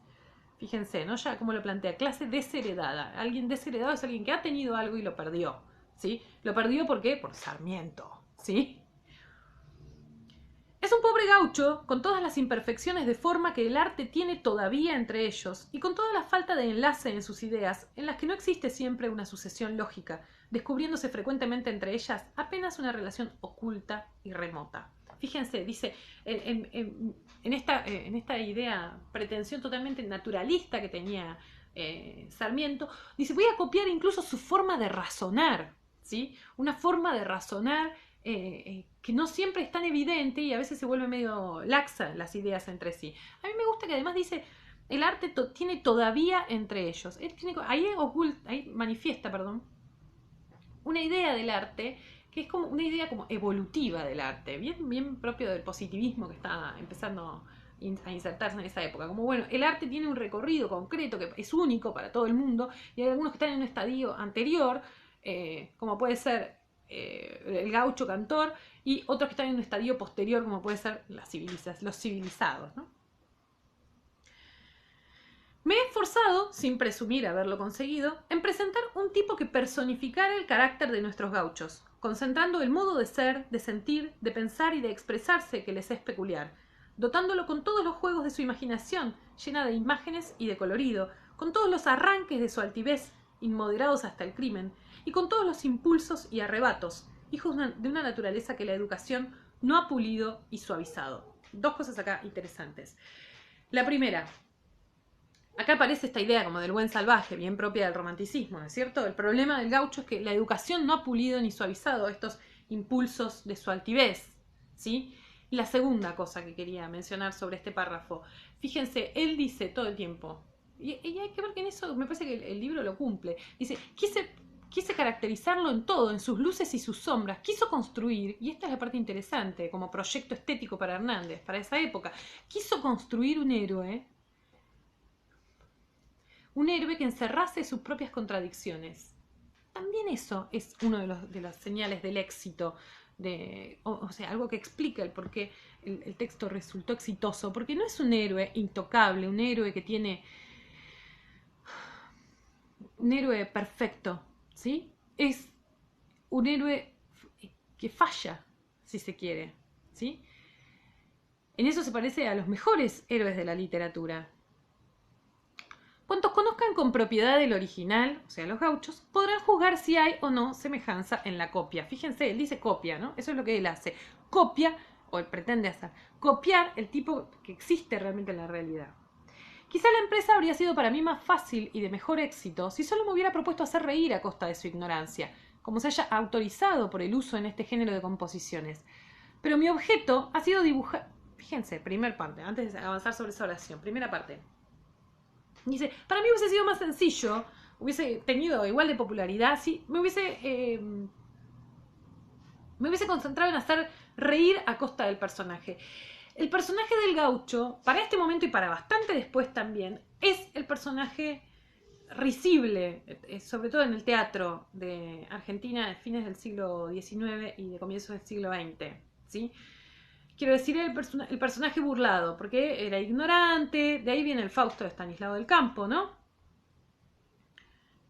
Fíjense, ¿no? Ya como lo plantea, clase desheredada. Alguien desheredado es alguien que ha tenido algo y lo perdió, ¿sí? ¿Lo perdió por qué? Por Sarmiento, ¿sí? Es un pobre gaucho, con todas las imperfecciones de forma que el arte tiene todavía entre ellos, y con toda la falta de enlace en sus ideas, en las que no existe siempre una sucesión lógica, descubriéndose frecuentemente entre ellas apenas una relación oculta y remota. Fíjense, dice, en esta idea, pretensión totalmente naturalista que tenía Sarmiento, dice, voy a copiar incluso su forma de razonar, ¿sí? Una forma de razonar que no siempre es tan evidente, y a veces se vuelve medio laxa las ideas entre sí. A mí me gusta que además dice, el arte tiene todavía entre ellos. Ahí manifiesta, una idea del arte que es como una idea como evolutiva del arte, bien, bien propio del positivismo que está empezando a insertarse en esa época. Como bueno, el arte tiene un recorrido concreto que es único para todo el mundo, y hay algunos que están en un estadio anterior, como puede ser el gaucho cantor, y otros que están en un estadio posterior, como puede ser los civilizados, ¿no? Me he esforzado, sin presumir haberlo conseguido, en presentar un tipo que personificara el carácter de nuestros gauchos, concentrando el modo de ser, de sentir, de pensar y de expresarse que les es peculiar, dotándolo con todos los juegos de su imaginación, llena de imágenes y de colorido, con todos los arranques de su altivez, inmoderados hasta el crimen, y con todos los impulsos y arrebatos, hijos de una naturaleza que la educación no ha pulido y suavizado. Dos cosas acá interesantes. La primera, acá aparece esta idea como del buen salvaje, bien propia del romanticismo, ¿no es cierto? El problema del gaucho es que la educación no ha pulido ni suavizado estos impulsos de su altivez, ¿sí? Y la segunda cosa que quería mencionar sobre este párrafo, fíjense, él dice todo el tiempo, Y hay que ver que en eso me parece que el libro lo cumple. Dice, quise caracterizarlo en todo, en sus luces y sus sombras. Quiso construir, y esta es la parte interesante, como proyecto estético para Hernández, para esa época, quiso construir un héroe que encerrase sus propias contradicciones. También eso es uno de las señales del éxito, o sea, algo que explica el por qué el texto resultó exitoso, porque no es un héroe intocable, un héroe que tiene un héroe perfecto, ¿sí? Es un héroe que falla, si se quiere, ¿sí? En eso se parece a los mejores héroes de la literatura. Cuantos conozcan con propiedad el original, o sea, los gauchos, podrán juzgar si hay o no semejanza en la copia. Fíjense, él dice copia, ¿no? Eso es lo que él hace. Copia, o él pretende hacer, copiar el tipo que existe realmente en la realidad. Quizá la empresa habría sido para mí más fácil y de mejor éxito si solo me hubiera propuesto hacer reír a costa de su ignorancia, como se haya autorizado por el uso en este género de composiciones. Pero mi objeto ha sido dibujar... Fíjense, primera parte, antes de avanzar sobre esa oración, primera parte. Dice, para mí hubiese sido más sencillo, hubiese tenido igual de popularidad si me hubiese concentrado en hacer reír a costa del personaje. El personaje del gaucho, para este momento y para bastante después también, es el personaje risible, sobre todo en el teatro de Argentina de fines del siglo XIX y de comienzos del siglo XX, ¿sí? Quiero decir el personaje burlado, porque era ignorante, de ahí viene el Fausto de Estanislao del Campo, ¿no?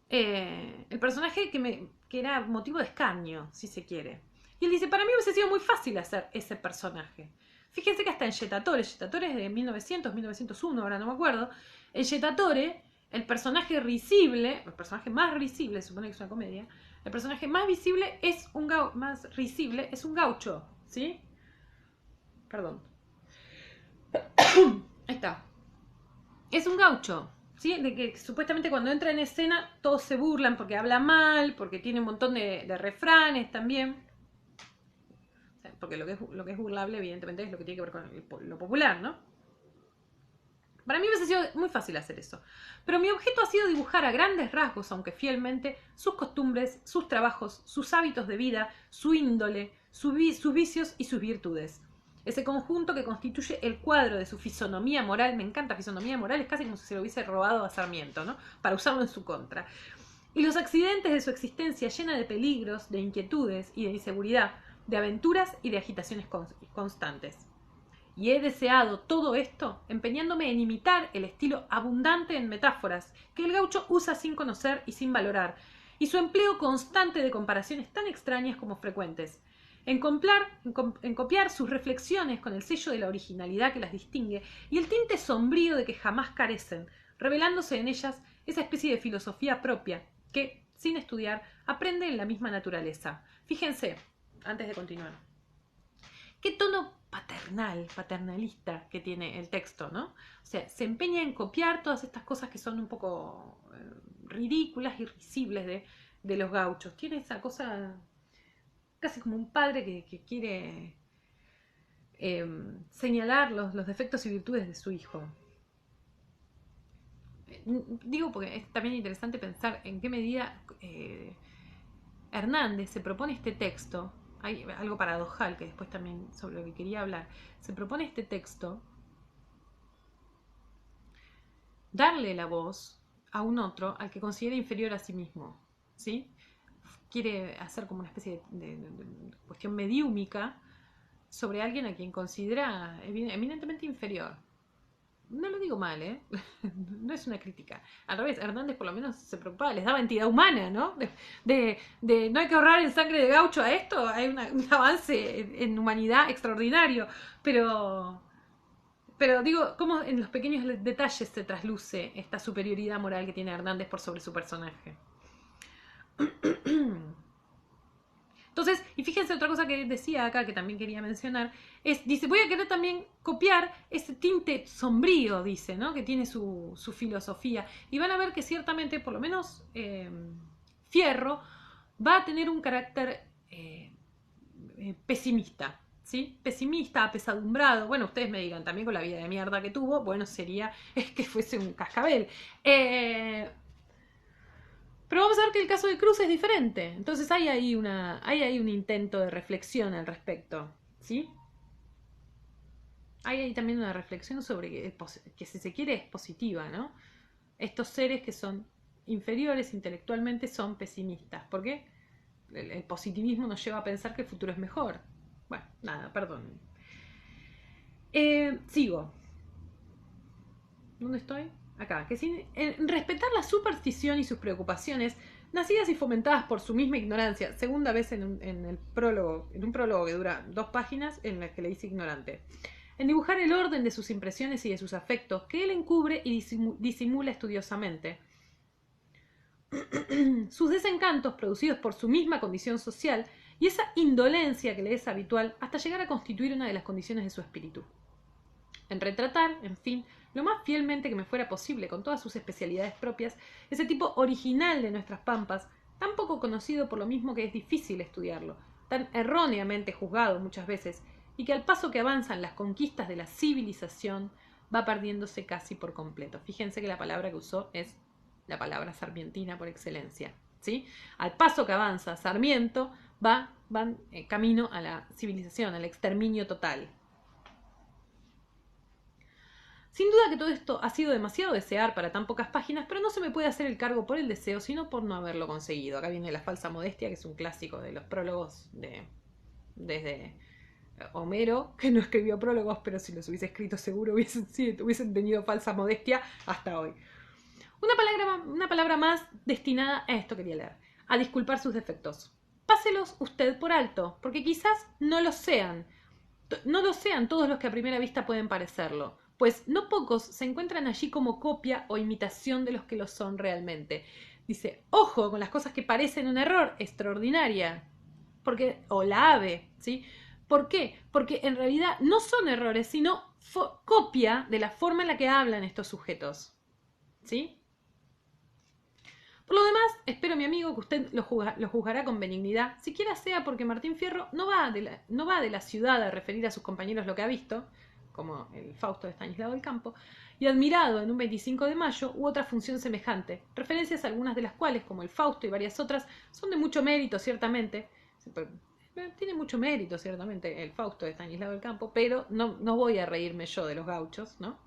El personaje que era motivo de escarnio, si se quiere. Y él dice, para mí hubiese sido muy fácil hacer ese personaje. Fíjense que hasta en Jettatore es de 1900, 1901, ahora no me acuerdo, en Jettatore, el personaje risible, el personaje más risible, se supone que es una comedia, el personaje más visible es más risible es un gaucho, ¿sí? Perdón. Ahí está. Es un gaucho, ¿sí? De que supuestamente cuando entra en escena todos se burlan porque habla mal, porque tiene un montón de refranes también. O sea, porque lo que es burlable, evidentemente, es lo que tiene que ver con lo popular, ¿no? Para mí hubiese sido muy fácil hacer eso. Pero mi objeto ha sido dibujar a grandes rasgos, aunque fielmente, sus costumbres, sus trabajos, sus hábitos de vida, su índole, sus vicios y sus virtudes. Ese conjunto que constituye el cuadro de su fisonomía moral, me encanta fisonomía moral, es casi como si se lo hubiese robado a Sarmiento, ¿no? Para usarlo en su contra. Y los accidentes de su existencia llena de peligros, de inquietudes y de inseguridad, de aventuras y de agitaciones constantes. Y he deseado todo esto empeñándome en imitar el estilo abundante en metáforas que el gaucho usa sin conocer y sin valorar, y su empleo constante de comparaciones tan extrañas como frecuentes, en copiar sus reflexiones con el sello de la originalidad que las distingue y el tinte sombrío de que jamás carecen, revelándose en ellas esa especie de filosofía propia que, sin estudiar, aprende en la misma naturaleza. Fíjense, antes de continuar, qué tono paternalista que tiene el texto, ¿no? O sea, se empeña en copiar todas estas cosas que son un poco ridículas y risibles de los gauchos. Tiene esa cosa casi como un padre que quiere señalar los defectos y virtudes de su hijo. Digo porque es también interesante pensar en qué medida Hernández se propone este texto. Hay algo paradojal que después también sobre lo que quería hablar. Se propone este texto, darle la voz a un otro al que considera inferior a sí mismo, ¿sí? Quiere hacer como una especie de cuestión mediúmica sobre alguien a quien considera eminentemente inferior. No lo digo mal, ¿eh? No es una crítica. Al revés, Hernández por lo menos se preocupaba, les daba entidad humana, ¿no? No hay que ahorrar en sangre de gaucho a esto, hay un avance en humanidad extraordinario, pero digo, cómo en los pequeños detalles se trasluce esta superioridad moral que tiene Hernández por sobre su personaje. Entonces, y fíjense otra cosa que decía acá, que también quería mencionar, dice, voy a querer también copiar ese tinte sombrío, dice, ¿no? Que tiene su filosofía. Y van a ver que ciertamente, por lo menos, Fierro va a tener un carácter pesimista, ¿sí? Pesimista, apesadumbrado. Bueno, ustedes me digan, también con la vida de mierda que tuvo, bueno, sería que fuese un cascabel. Pero vamos a ver que el caso de Cruz es diferente. Entonces hay ahí un intento de reflexión al respecto, ¿sí? Hay ahí también una reflexión sobre que si se quiere es positiva, ¿no? Estos seres que son inferiores intelectualmente son pesimistas. ¿Por qué? El positivismo nos lleva a pensar que el futuro es mejor. Bueno, nada, perdón. Sigo. ¿Dónde estoy? Acá. Que sin respetar la superstición y sus preocupaciones, nacidas y fomentadas por su misma ignorancia, segunda vez en un prólogo que dura 2 páginas, en la que le dice ignorante. En dibujar el orden de sus impresiones y de sus afectos, que él encubre y disimula estudiosamente. Sus desencantos producidos por su misma condición social y esa indolencia que le es habitual hasta llegar a constituir una de las condiciones de su espíritu. En retratar, en fin, lo más fielmente que me fuera posible, con todas sus especialidades propias, ese tipo original de nuestras pampas, tan poco conocido por lo mismo que es difícil estudiarlo, tan erróneamente juzgado muchas veces, y que al paso que avanzan las conquistas de la civilización, va perdiéndose casi por completo. Fíjense que la palabra que usó es la palabra sarmientina por excelencia, ¿sí? Al paso que avanza Sarmiento, van camino a la civilización, al exterminio total. Sin duda que todo esto ha sido demasiado desear para tan pocas páginas, pero no se me puede hacer el cargo por el deseo, sino por no haberlo conseguido. Acá viene la falsa modestia, que es un clásico de los prólogos desde Homero, que no escribió prólogos, pero si los hubiese escrito seguro hubiesen tenido falsa modestia hasta hoy. Una palabra más destinada a esto quería leer, a disculpar sus defectos. Páselos usted por alto, porque quizás no lo sean todos los que a primera vista pueden parecerlo, pues no pocos se encuentran allí como copia o imitación de los que lo son realmente. Dice, ojo con las cosas que parecen un error, extraordinaria, o la ave, ¿sí? ¿Por qué? Porque en realidad no son errores, sino copia de la forma en la que hablan estos sujetos, ¿sí? Por lo demás, espero, mi amigo, que usted lo juzgará con benignidad, siquiera sea porque Martín Fierro no va de la ciudad a referir a sus compañeros lo que ha visto, como el Fausto de Estanislao del Campo, y admirado en un 25 de mayo u otra función semejante, referencias algunas de las cuales, como el Fausto y varias otras, son de mucho mérito, ciertamente. Tiene mucho mérito, ciertamente, el Fausto de Estanislao del Campo, pero no voy a reírme yo de los gauchos, ¿no?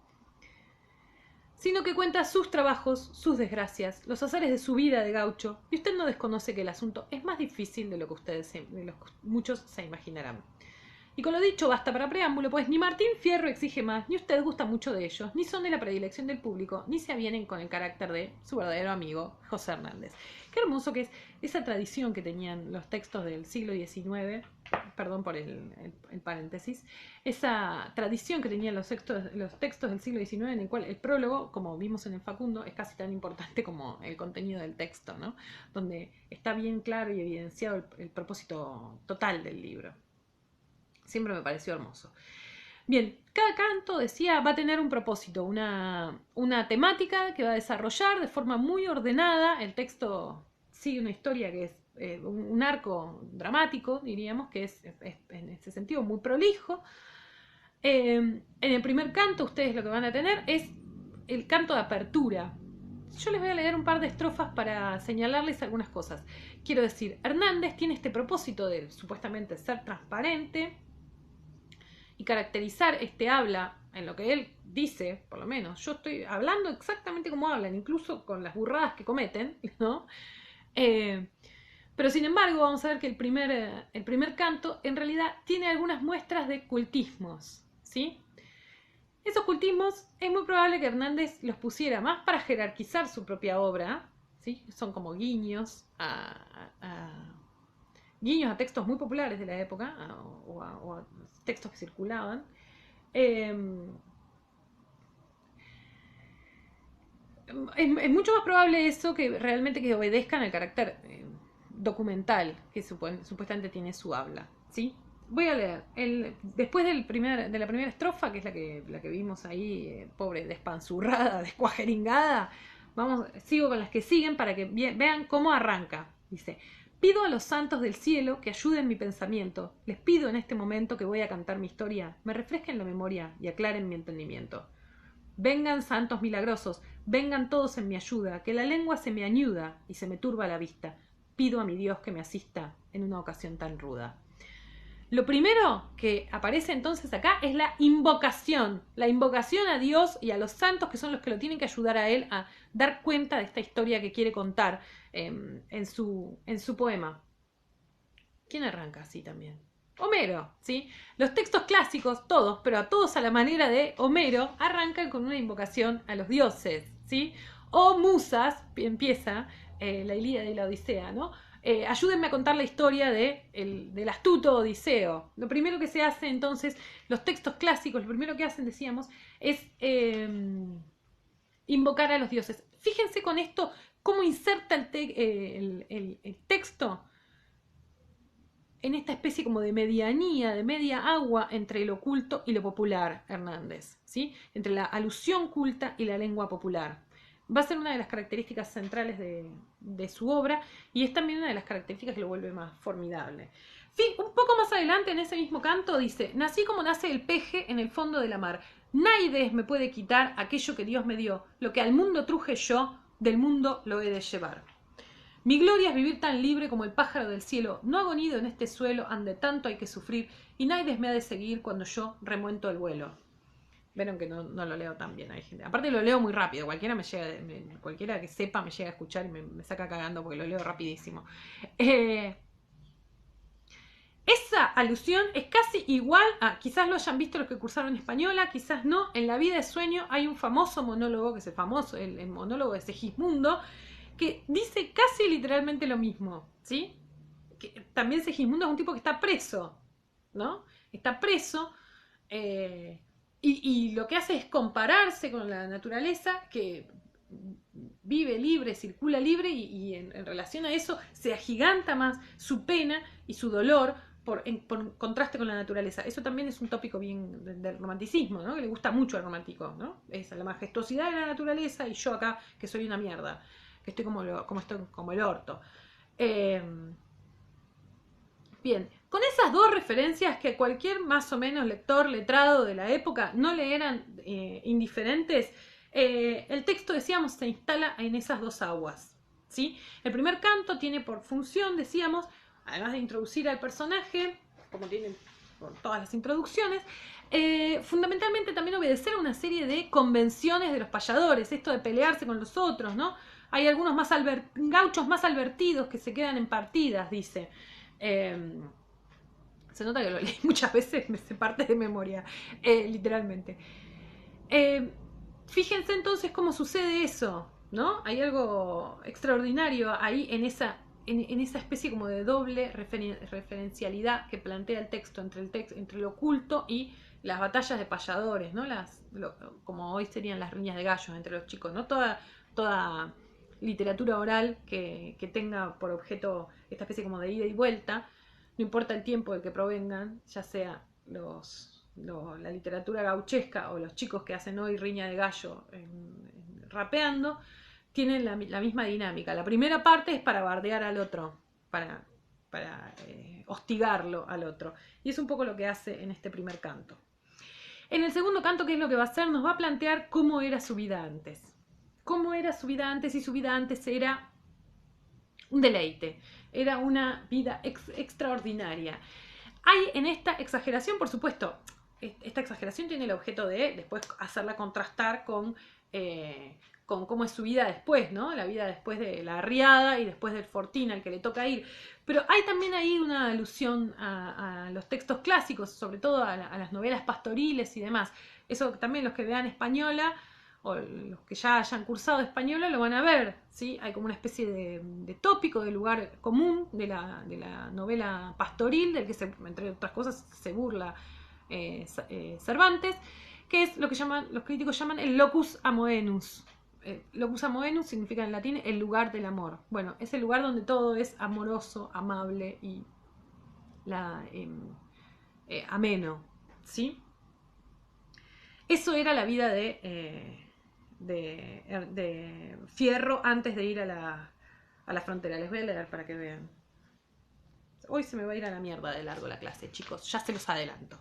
Sino que cuenta sus trabajos, sus desgracias, los azares de su vida de gaucho, y usted no desconoce que el asunto es más difícil de lo que muchos se imaginarán. Y con lo dicho basta para preámbulo, pues ni Martín Fierro exige más, ni usted gusta mucho de ellos, ni son de la predilección del público, ni se avienen con el carácter de su verdadero amigo, José Hernández. Qué hermoso que es esa tradición que tenían los textos del siglo XIX, perdón por el paréntesis, esa tradición que tenían los textos del siglo XIX, en el cual el prólogo, como vimos en el Facundo, es casi tan importante como el contenido del texto, ¿no? Donde está bien claro y evidenciado el propósito total del libro. Siempre me pareció hermoso. Bien, cada canto, decía, va a tener un propósito, una temática que va a desarrollar de forma muy ordenada. El texto sigue una historia que es un arco dramático, diríamos, que es en ese sentido muy prolijo. En el primer canto ustedes lo que van a tener es el canto de apertura. Yo les voy a leer un par de estrofas para señalarles algunas cosas. Quiero decir, Hernández tiene este propósito de supuestamente ser transparente y caracterizar este habla en lo que él dice, por lo menos. Yo estoy hablando exactamente como hablan, incluso con las burradas que cometen, ¿no? Pero sin embargo, vamos a ver que el primer canto en realidad tiene algunas muestras de cultismos, ¿sí? Esos cultismos es muy probable que Hernández los pusiera más para jerarquizar su propia obra, ¿sí? Son como guiños guiños a textos muy populares de la época o a textos que circulaban. Es mucho más probable eso que realmente que obedezcan al carácter documental que supuestamente tiene su habla, ¿sí? Voy a leer. Después de la primera estrofa, que es la que vimos ahí, pobre, despanzurrada, descuajeringada, sigo con las que siguen para que vean cómo arranca. Dice, Pido a los santos del cielo que ayuden mi pensamiento. Les pido en este momento que voy a cantar mi historia, me refresquen la memoria y aclaren mi entendimiento. Vengan santos milagrosos, vengan todos en mi ayuda, que la lengua se me añuda y se me turba la vista. Pido a mi Dios que me asista en una ocasión tan ruda. Lo primero que aparece entonces acá es la invocación a Dios y a los santos, que son los que lo tienen que ayudar a él a dar cuenta de esta historia que quiere contar en su poema. ¿Quién arranca así también? Homero, ¿sí? Los textos clásicos, todos, pero a todos a la manera de Homero, arrancan con una invocación a los dioses, ¿sí? O musas, empieza la Ilíada y la Odisea, ¿no? Ayúdenme a contar la historia del astuto Odiseo. Lo primero que se hace entonces, los textos clásicos, lo primero que hacen, decíamos, es invocar a los dioses. Fíjense con esto cómo inserta el texto en esta especie como de medianía, de media agua entre lo culto y lo popular, Hernández, ¿sí? Entre la alusión culta y la lengua popular. Va a ser una de las características centrales de su obra y es también una de las características que lo vuelve más formidable. Un poco más adelante en ese mismo canto dice: nací como nace el peje en el fondo de la mar. Naides me puede quitar aquello que Dios me dio. Lo que al mundo truje yo, del mundo lo he de llevar. Mi gloria es vivir tan libre como el pájaro del cielo. No hago nido en este suelo, ande tanto hay que sufrir, y Naides me ha de seguir cuando yo remuento el vuelo. Vieron que no lo leo tan bien, hay gente. Aparte lo leo muy rápido, cualquiera que sepa me llega a escuchar y me saca cagando porque lo leo rapidísimo. Esa alusión es casi igual a, quizás lo hayan visto los que cursaron española, quizás no. En La vida de sueño hay un famoso monólogo, que es el famoso, el monólogo de Segismundo, que dice casi literalmente lo mismo, ¿sí? Que también Segismundo es un tipo que está preso, ¿no? Está preso y lo que hace es compararse con la naturaleza, que vive libre, circula libre y en relación a eso se agiganta más su pena y su dolor por contraste con la naturaleza. Eso también es un tópico bien del romanticismo, ¿no? Que le gusta mucho al romántico, ¿no? Es la majestuosidad de la naturaleza y yo acá que soy una mierda, que estoy como el orto. Bien, con esas dos referencias que cualquier más o menos lector letrado de la época no le eran indiferentes, el texto, decíamos, se instala en esas dos aguas, ¿sí? El primer canto tiene por función, decíamos, además de introducir al personaje, como tienen por todas las introducciones, fundamentalmente también obedecer a una serie de convenciones de los payadores, esto de pelearse con los otros, ¿no? Hay algunos gauchos más advertidos que se quedan en partidas, dice. Se nota que lo leí muchas veces, me sé parte de memoria, literalmente. Fíjense entonces cómo sucede eso, ¿no? Hay algo extraordinario ahí en esa especie como de doble referencialidad que plantea el texto entre lo oculto y las batallas de payadores, ¿no? Como hoy serían las riñas de gallos entre los chicos, ¿no? Toda literatura oral que tenga por objeto esta especie como de ida y vuelta, no importa el tiempo del que provengan, ya sea la literatura gauchesca o los chicos que hacen hoy riña de gallo rapeando, tienen la misma dinámica. La primera parte es para bardear al otro, para hostigarlo al otro. Y es un poco lo que hace en este primer canto. En el segundo canto, ¿qué es lo que va a hacer? Nos va a plantear cómo era su vida antes. Cómo era su vida antes, y su vida antes era un deleite. Era una vida extraordinaria. Hay en esta exageración, por supuesto, esta exageración tiene el objeto de después hacerla contrastar con cómo es su vida después, ¿no? La vida después de la arriada y después del fortín al que le toca ir. Pero hay también ahí una alusión a los textos clásicos, sobre todo a las novelas pastoriles y demás. Eso también los que vean española o los que ya hayan cursado española lo van a ver, ¿sí? Hay como una especie de tópico, de lugar común de la novela pastoril, del que entre otras cosas se burla Cervantes, que es lo que los críticos llaman el locus amoenus. Locus amoenus significa en latín el lugar del amor. Bueno, es el lugar donde todo es amoroso, amable y ameno, ¿sí? Eso era la vida de Fierro antes de ir a la frontera. Les voy a leer para que vean. Hoy se me va a ir a la mierda de largo la clase, chicos, ya se los adelanto.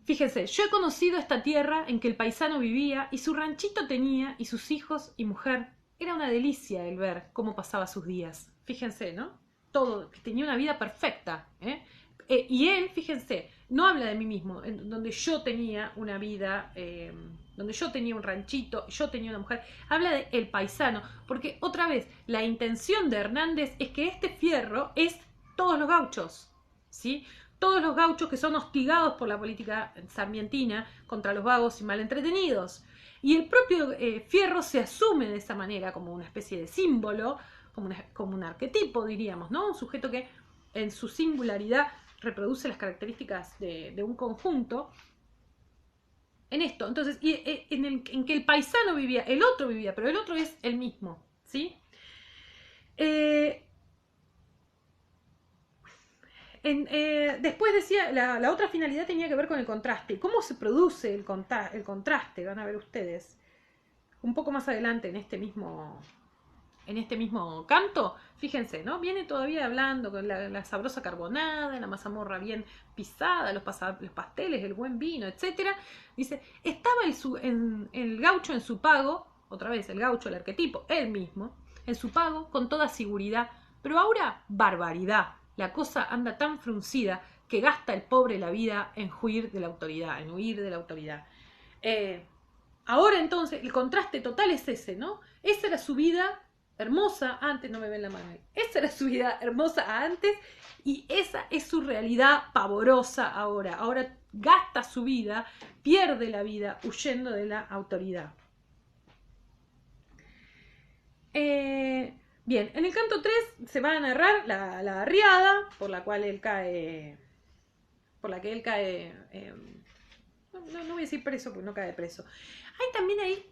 Fíjense, yo he conocido esta tierra en que el paisano vivía y su ranchito tenía y sus hijos y mujer. Era una delicia el ver cómo pasaba sus días. Fíjense, ¿no? Todo, que tenía una vida perfecta. Y él, fíjense, no habla de mí mismo, donde yo tenía una vida, donde yo tenía un ranchito, yo tenía una mujer. Habla de el paisano, porque otra vez, la intención de Hernández es que este Fierro es todos los gauchos, ¿sí? Todos los gauchos que son hostigados por la política sarmientina contra los vagos y mal entretenidos. Y el propio Fierro se asume de esa manera como una especie de símbolo, como un arquetipo, diríamos, ¿no? Un sujeto que en su singularidad reproduce las características de un conjunto. En esto, entonces, en que el paisano vivía, el otro vivía, pero el otro es el mismo, ¿sí? Después decía, la otra finalidad tenía que ver con el contraste. ¿Cómo se produce el contraste? Van a ver ustedes. Un poco más adelante en este mismo canto, fíjense, ¿no? Viene todavía hablando con la sabrosa carbonada, la mazamorra bien pisada, los pasteles, el buen vino, etc. Dice, estaba el gaucho en su pago, otra vez el gaucho, el arquetipo, él mismo, en su pago con toda seguridad, pero ahora barbaridad. La cosa anda tan fruncida que gasta el pobre la vida en huir de la autoridad, Ahora entonces, el contraste total es ese, ¿no? Esa era su vida hermosa antes, no me ven la mano ahí. Esa era su vida hermosa antes y esa es su realidad pavorosa ahora. Ahora gasta su vida, pierde la vida huyendo de la autoridad. Bien, en el canto 3 se va a narrar la arriada por la cual él cae. No voy a decir preso porque no cae preso. Hay también ahí.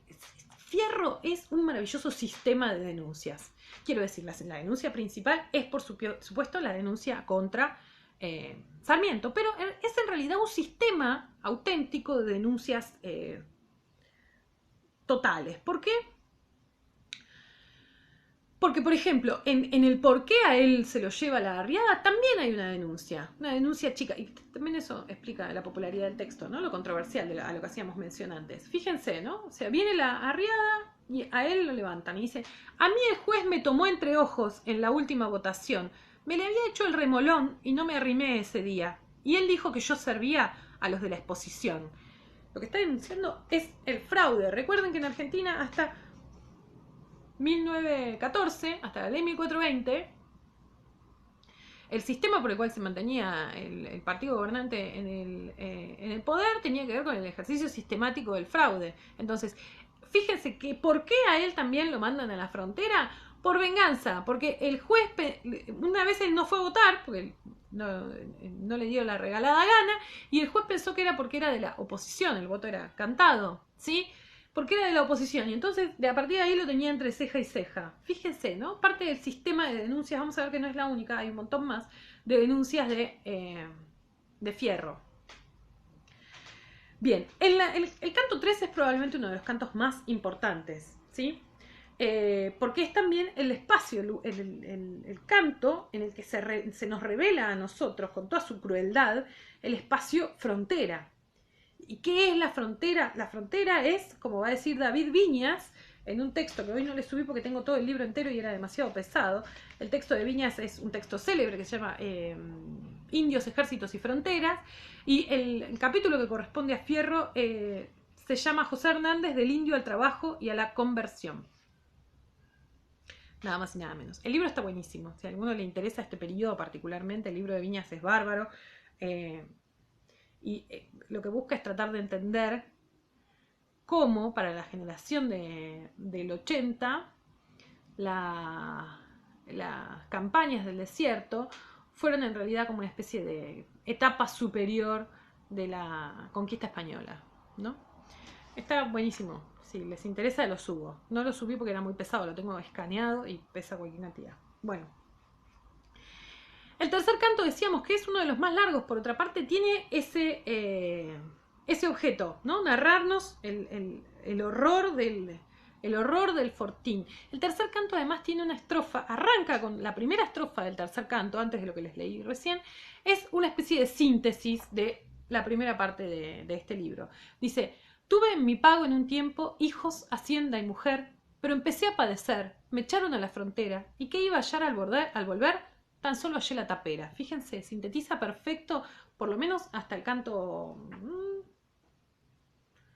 Fierro es un maravilloso sistema de denuncias. Quiero decir, la denuncia principal es, por supuesto, la denuncia contra Sarmiento, pero es en realidad un sistema auténtico de denuncias totales. ¿Por qué? Porque, por ejemplo, en el por qué a él se lo lleva la arriada, también hay una denuncia chica, y también eso explica la popularidad del texto, ¿no? Lo controversial a lo que hacíamos mención antes. Fíjense, ¿no? O sea, viene la arriada y a él lo levantan y dice, a mí el juez me tomó entre ojos en la última votación, me le había hecho el remolón y no me arrimé ese día, y él dijo que yo servía a los de la exposición. Lo que está denunciando es el fraude. Recuerden que en Argentina hasta 1914, hasta la ley 1420, el sistema por el cual se mantenía el partido gobernante en el poder tenía que ver con el ejercicio sistemático del fraude. Entonces, fíjense que ¿por qué a él también lo mandan a la frontera? Por venganza, porque el juez, una vez él no fue a votar, porque no le dio la regalada gana, y el juez pensó que era porque era de la oposición, el voto era cantado, ¿sí? Porque era de la oposición, y entonces a partir de ahí lo tenía entre ceja y ceja. Fíjense, ¿no? Parte del sistema de denuncias, vamos a ver que no es la única, hay un montón más de denuncias de Fierro. Bien, el canto 3 es probablemente uno de los cantos más importantes, ¿sí? Porque es también el espacio, el canto en el que se nos revela a nosotros, con toda su crueldad, el espacio frontera. ¿Y qué es la frontera? La frontera es, como va a decir David Viñas, en un texto que hoy no le subí porque tengo todo el libro entero y era demasiado pesado. El texto de Viñas es un texto célebre que se llama Indios, Ejércitos y Fronteras, y el capítulo que corresponde a Fierro se llama José Hernández del indio al trabajo y a la conversión. Nada más y nada menos. El libro está buenísimo. Si a alguno le interesa este periodo particularmente, el libro de Viñas es bárbaro. Y lo que busca es tratar de entender cómo para la generación del 80 las campañas del desierto fueron en realidad como una especie de etapa superior de la conquista española, ¿no? Está buenísimo. Si les interesa lo subo. No lo subí porque era muy pesado, lo tengo escaneado y pesa cualquier cantidad. Bueno. El tercer canto decíamos que es uno de los más largos, por otra parte tiene ese objeto, ¿no? Narrarnos el horror el horror del fortín. El tercer canto además tiene una estrofa, arranca con la primera estrofa del tercer canto, antes de lo que les leí recién, es una especie de síntesis de la primera parte de este libro. Dice: tuve en mi pago en un tiempo hijos, hacienda y mujer, pero empecé a padecer, me echaron a la frontera, y qué iba a hallar al volver, tan solo hallé la tapera. Fíjense, sintetiza perfecto, por lo menos hasta el canto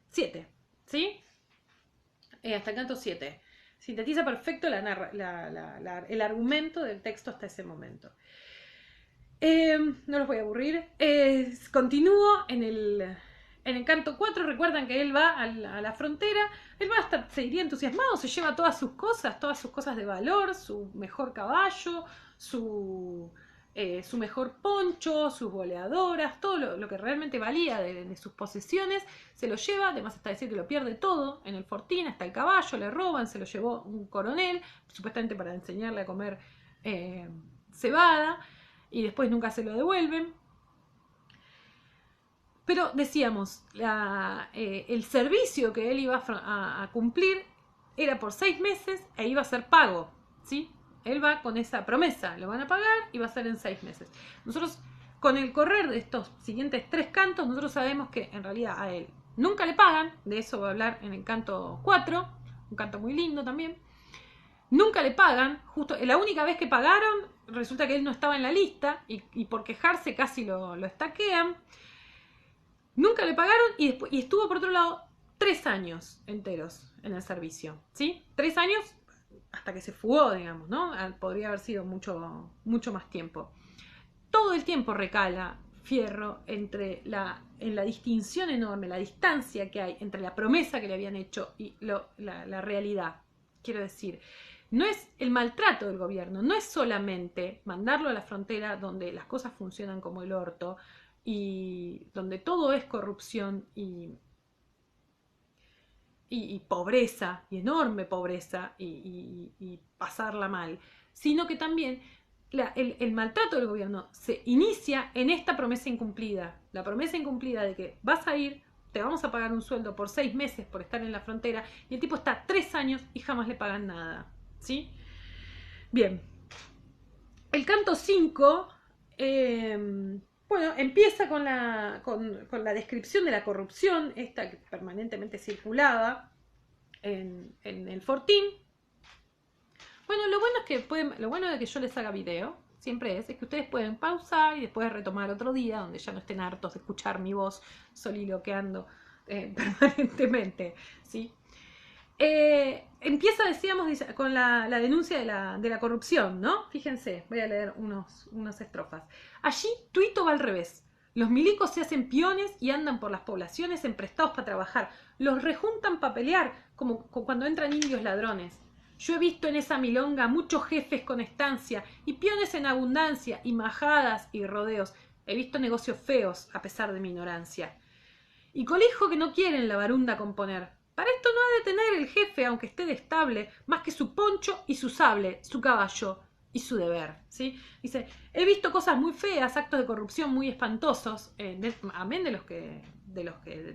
7, ¿sí? Hasta el canto 7. Sintetiza perfecto el argumento del texto hasta ese momento. No los voy a aburrir. Continúo en el canto 4. Recuerdan que él va a la frontera. Él va a estar, se iría entusiasmado, se lleva todas sus cosas de valor, su mejor caballo, su mejor poncho, sus boleadoras, todo lo que realmente valía de sus posesiones, se lo lleva. Además está decir que lo pierde todo en el fortín, hasta el caballo, le roban, se lo llevó un coronel, supuestamente para enseñarle a comer cebada, y después nunca se lo devuelven. Pero decíamos, el servicio que él iba a cumplir era por 6 meses e iba a ser pago, ¿sí? Él va con esa promesa, lo van a pagar y va a ser en 6 meses. Nosotros, con el correr de estos siguientes 3 cantos, nosotros sabemos que en realidad a él nunca le pagan. De eso va a hablar en el canto 4, un canto muy lindo también. Nunca le pagan, justo la única vez que pagaron, resulta que él no estaba en la lista y por quejarse casi lo estaquean. Nunca le pagaron y estuvo por otro lado 3 años enteros en el servicio, ¿sí? 3 años hasta que se fugó, digamos, ¿no? Podría haber sido mucho, mucho más tiempo. Todo el tiempo recala Fierro en la distinción enorme, la distancia que hay entre la promesa que le habían hecho y la realidad. Quiero decir, no es el maltrato del gobierno, no es solamente mandarlo a la frontera donde las cosas funcionan como el orto y donde todo es corrupción y pobreza, y enorme pobreza, y pasarla mal, sino que también el maltrato del gobierno se inicia en esta promesa incumplida, la promesa incumplida de que vas a ir, te vamos a pagar un sueldo por 6 meses por estar en la frontera, y el tipo está 3 años y jamás le pagan nada, ¿sí? Bien, el canto 5, bueno, empieza con la descripción de la corrupción, esta que permanentemente circulaba en el fortín. Bueno, lo bueno de que yo les haga video, siempre es que ustedes pueden pausar y después retomar otro día, donde ya no estén hartos de escuchar mi voz soliloqueando permanentemente, ¿sí? Empieza, decíamos, con la denuncia de la corrupción, ¿no? Fíjense, voy a leer unas estrofas. Allí tuito va al revés. Los milicos se hacen peones y andan por las poblaciones emprestados para trabajar. Los rejuntan para pelear, como cuando entran indios ladrones. Yo he visto en esa milonga muchos jefes con estancia y peones en abundancia y majadas y rodeos. He visto negocios feos a pesar de mi ignorancia. Y colijo que no quieren la barunda componer. Para esto no ha de tener el jefe, aunque esté de estable, más que su poncho y su sable, su caballo y su deber, ¿sí? Dice, he visto cosas muy feas, actos de corrupción muy espantosos, amén de los que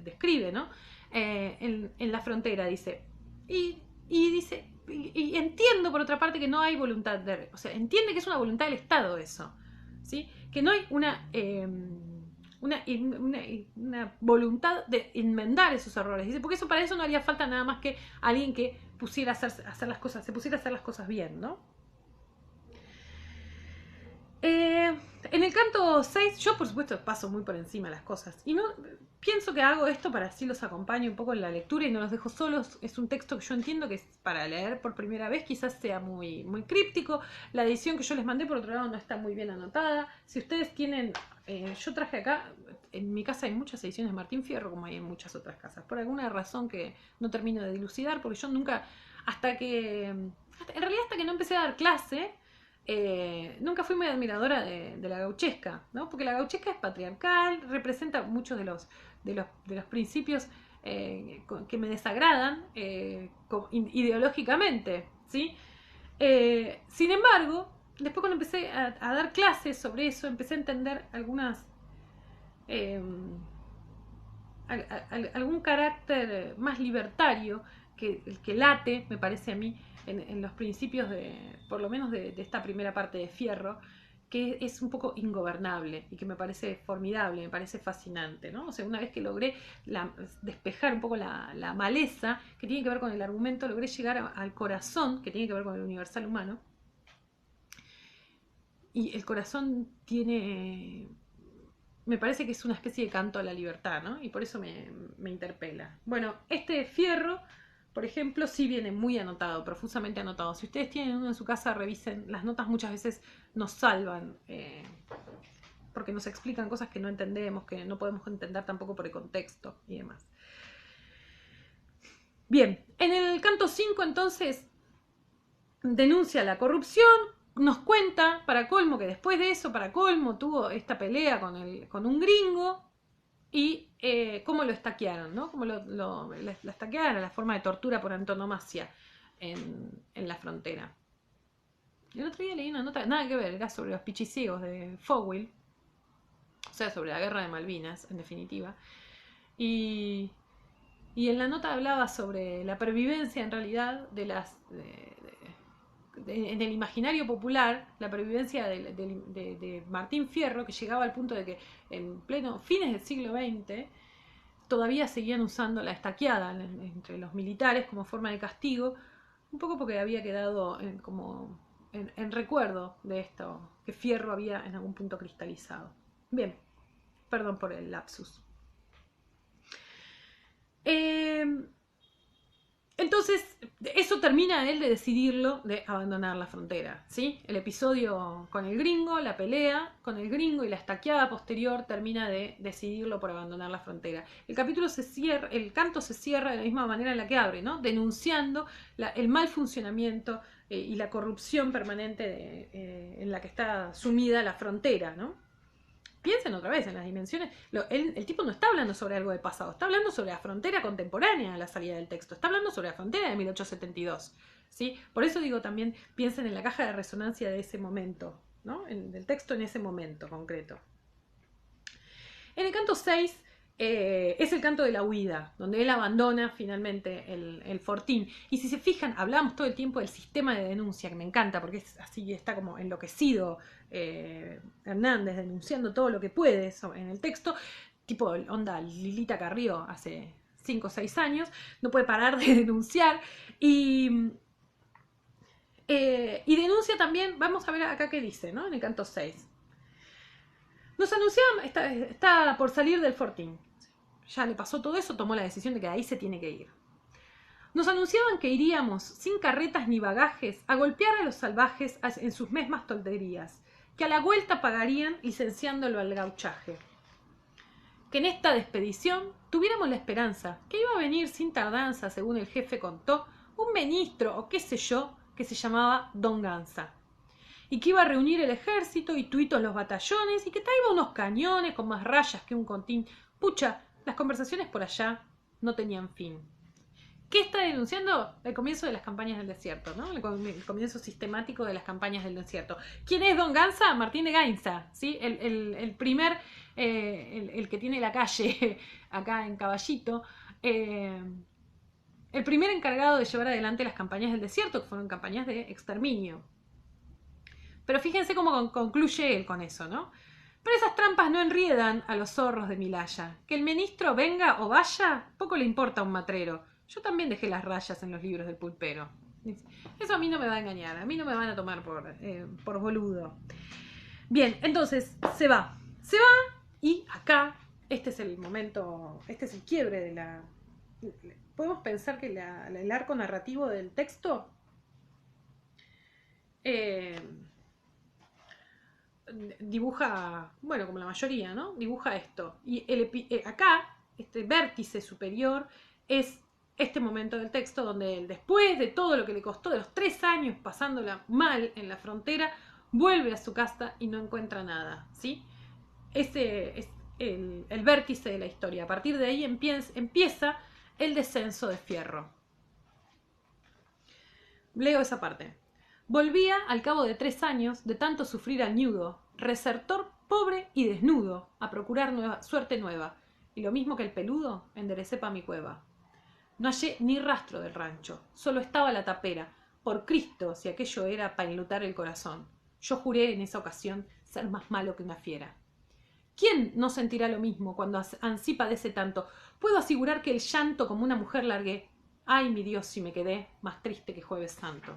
describe, ¿no? En la frontera, dice. Y dice, y entiendo por otra parte que no hay voluntad o sea, entiende que es una voluntad del Estado eso, ¿sí? Que no hay una voluntad de enmendar esos errores. Dice, porque para eso no haría falta nada más que alguien que pusiera a hacer las cosas, se pusiera a hacer las cosas bien, ¿no? En el canto 6, yo por supuesto paso muy por encima las cosas. Y no pienso que hago esto para así los acompaño un poco en la lectura y no los dejo solos. Es un texto que yo entiendo que es para leer por primera vez, quizás sea muy, muy críptico. La edición que yo les mandé por otro lado no está muy bien anotada. Si ustedes tienen, yo traje acá, en mi casa hay muchas ediciones de Martín Fierro como hay en muchas otras casas. Por alguna razón que no termino de dilucidar, porque yo nunca, en realidad hasta que no empecé a dar clase, nunca fui muy admiradora de la gauchesca, ¿no? Porque la gauchesca es patriarcal, representa muchos de los principios que me desagradan ideológicamente, ¿sí? Sin embargo, después cuando empecé a dar clases sobre eso, empecé a entender algún carácter más libertario el que late, me parece a mí, en los principios por lo menos de esta primera parte de Fierro, que es un poco ingobernable y que me parece formidable, me parece fascinante, ¿no? O sea, una vez que logré despejar un poco la maleza que tiene que ver con el argumento, logré llegar al corazón, que tiene que ver con el universal humano. Y el corazón me parece que es una especie de canto a la libertad, ¿no? Y por eso me interpela. Bueno, este Fierro, por ejemplo, sí viene muy anotado, profusamente anotado. Si ustedes tienen uno en su casa, revisen. Las notas muchas veces nos salvan, porque nos explican cosas que no entendemos, que no podemos entender tampoco por el contexto y demás. Bien, en el canto 5 entonces denuncia la corrupción, nos cuenta, para colmo, que después de eso, para colmo, tuvo esta pelea con un gringo y cómo lo estaquearon, ¿no? Cómo la estaqueada era la forma de tortura por antonomasia en la frontera. El otro día leí una nota, nada que ver, era sobre los pichiciegos de Fowell, o sea, sobre la guerra de Malvinas, en definitiva. Y en la nota hablaba sobre la pervivencia, en realidad, en el imaginario popular, la pervivencia de Martín Fierro, que llegaba al punto de que en pleno fines del siglo XX todavía seguían usando la estaqueada entre los militares como forma de castigo, un poco porque había quedado en recuerdo de esto que Fierro había en algún punto cristalizado. Bien, perdón por el lapsus. Entonces, eso termina él de decidirlo, de abandonar la frontera, ¿sí? El episodio con el gringo, la pelea con el gringo y la estaqueada posterior termina de decidirlo por abandonar la frontera. El canto se cierra de la misma manera en la que abre, ¿no? Denunciando el mal funcionamiento y la corrupción permanente en la que está sumida la frontera, ¿no? Piensen otra vez en las dimensiones. El tipo no está hablando sobre algo del pasado, está hablando sobre la frontera contemporánea a la salida del texto, está hablando sobre la frontera de 1872. ¿Sí? Por eso digo también, piensen en la caja de resonancia de ese momento, ¿no? Del texto en ese momento concreto. En el canto 6 es el canto de la huida, donde él abandona finalmente el fortín. Y si se fijan, hablamos todo el tiempo del sistema de denuncia, que me encanta, porque es así, está como enloquecido Hernández, denunciando todo lo que puede en el texto, tipo onda Lilita Carrió hace 5 o 6 años, no puede parar de denunciar. Y denuncia también, vamos a ver acá qué dice, ¿no? En el canto 6. Nos anunciaban, está por salir del fortín. Ya le pasó todo eso, tomó la decisión de que ahí se tiene que ir. Nos anunciaban que iríamos, sin carretas ni bagajes, a golpear a los salvajes en sus mismas tonterías, que a la vuelta pagarían licenciándolo al gauchaje. Que en esta despedición tuviéramos la esperanza que iba a venir sin tardanza, según el jefe contó, un ministro o qué sé yo, que se llamaba Don Ganza. Y que iba a reunir el ejército y tuitos los batallones y que traía unos cañones con más rayas que un contín. Pucha, las conversaciones por allá no tenían fin. ¿Qué está denunciando? El comienzo de las campañas del desierto, ¿no? El comienzo sistemático de las campañas del desierto. ¿Quién es Don Ganza? Martín de Gainza, ¿sí? El primer, el que tiene la calle acá en Caballito, el primer encargado de llevar adelante las campañas del desierto, que fueron campañas de exterminio. Pero fíjense cómo concluye él con eso, ¿no? Pero esas trampas no enriedan a los zorros de Milaya. Que el ministro venga o vaya, poco le importa a un matrero. Yo también dejé las rayas en los libros del pulpero. Eso a mí no me va a engañar, a mí no me van a tomar por boludo. Bien, entonces se va y acá, este es el momento, este es el quiebre de la... Podemos pensar que el arco narrativo del texto dibuja, bueno, como la mayoría, ¿no? Dibuja esto. Y acá, este vértice superior es este momento del texto donde él, después de todo lo que le costó, de los 3 años pasándola mal en la frontera, vuelve a su casa y no encuentra nada, ¿sí? Ese es el vértice de la historia. A partir de ahí empieza el descenso de Fierro. Leo esa parte. Volvía al cabo de 3 años de tanto sufrir al ñudo, resertor pobre y desnudo, a procurar suerte nueva, y lo mismo que el peludo, enderecé pa' mi cueva. No hallé ni rastro del rancho, solo estaba la tapera. Por Cristo, si aquello era para enlutar el corazón. Yo juré en esa ocasión ser más malo que una fiera. ¿Quién no sentirá lo mismo cuando ansí padece tanto? Puedo asegurar que el llanto como una mujer largué. Ay, mi Dios, si me quedé más triste que Jueves Santo.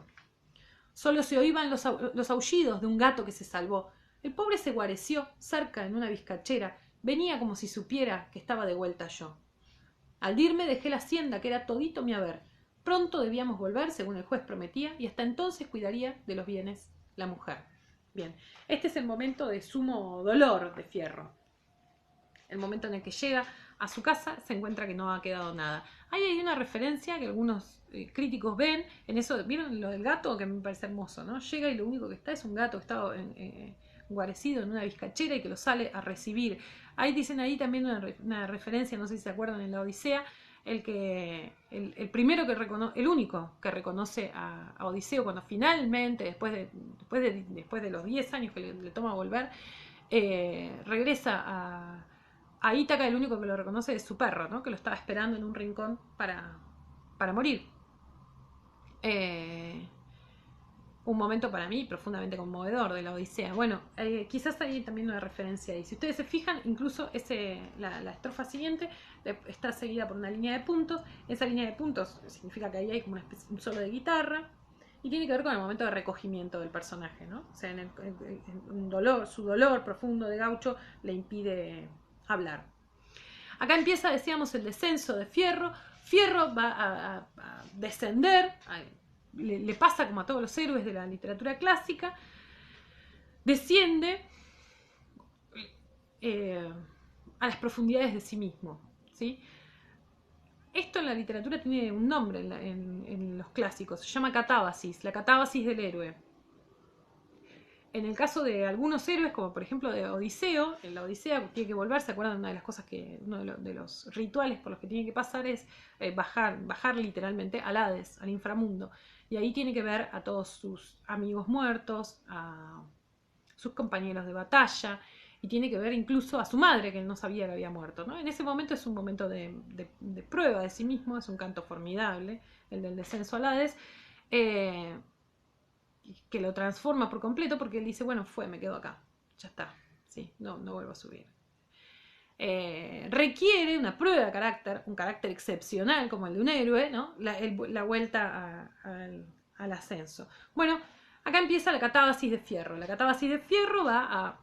Solo se oían los aullidos de un gato que se salvó. El pobre se guareció cerca en una vizcachera. Venía como si supiera que estaba de vuelta yo. Al irme dejé la hacienda, que era todito mi haber. Pronto debíamos volver, según el juez prometía, y hasta entonces cuidaría de los bienes la mujer. Bien, este es el momento de sumo dolor de Fierro. El momento en el que llega a su casa, se encuentra que no ha quedado nada. Ahí hay una referencia que algunos críticos ven, en eso, ¿vieron lo del gato? Que me parece hermoso, ¿no? Llega y lo único que está es un gato que está guarecido en una vizcachera y que lo sale a recibir. Ahí dicen ahí también una referencia, no sé si se acuerdan, en la Odisea, el primero que reconoce, el único que reconoce a Odiseo cuando finalmente, después de los 10 años que le toma volver, regresa a Ítaca. El único que lo reconoce es su perro, ¿no? Que lo estaba esperando en un rincón para morir. Un momento para mí profundamente conmovedor de la Odisea. Bueno, quizás hay también una referencia ahí. Si ustedes se fijan, incluso la estrofa siguiente está seguida por una línea de puntos. Esa línea de puntos significa que ahí hay como un solo de guitarra y tiene que ver con el momento de recogimiento del personaje, ¿no? O sea, su dolor profundo de Gaucho le impide hablar. Acá empieza, decíamos, el descenso de Fierro. Fierro va a descender, le pasa como a todos los héroes de la literatura clásica, desciende a las profundidades de sí mismo, ¿sí? Esto en la literatura tiene un nombre en los clásicos, se llama catábasis, la catábasis del héroe. En el caso de algunos héroes, como por ejemplo de Odiseo, en la Odisea tiene que volver, ¿se acuerdan? Una de las cosas uno de los rituales por los que tiene que pasar es bajar literalmente al Hades, al inframundo. Y ahí tiene que ver a todos sus amigos muertos, a sus compañeros de batalla, y tiene que ver incluso a su madre, que él no sabía que había muerto, ¿no? En ese momento es un momento de prueba de sí mismo, es un canto formidable, el del descenso al Hades, que lo transforma por completo, porque él dice, bueno, me quedo acá, ya está, ¿sí? No vuelvo a subir. Requiere una prueba de carácter, un carácter excepcional como el de un héroe, ¿no? La vuelta al ascenso. Bueno, acá empieza la catábasis de Fierro. La catábasis de Fierro va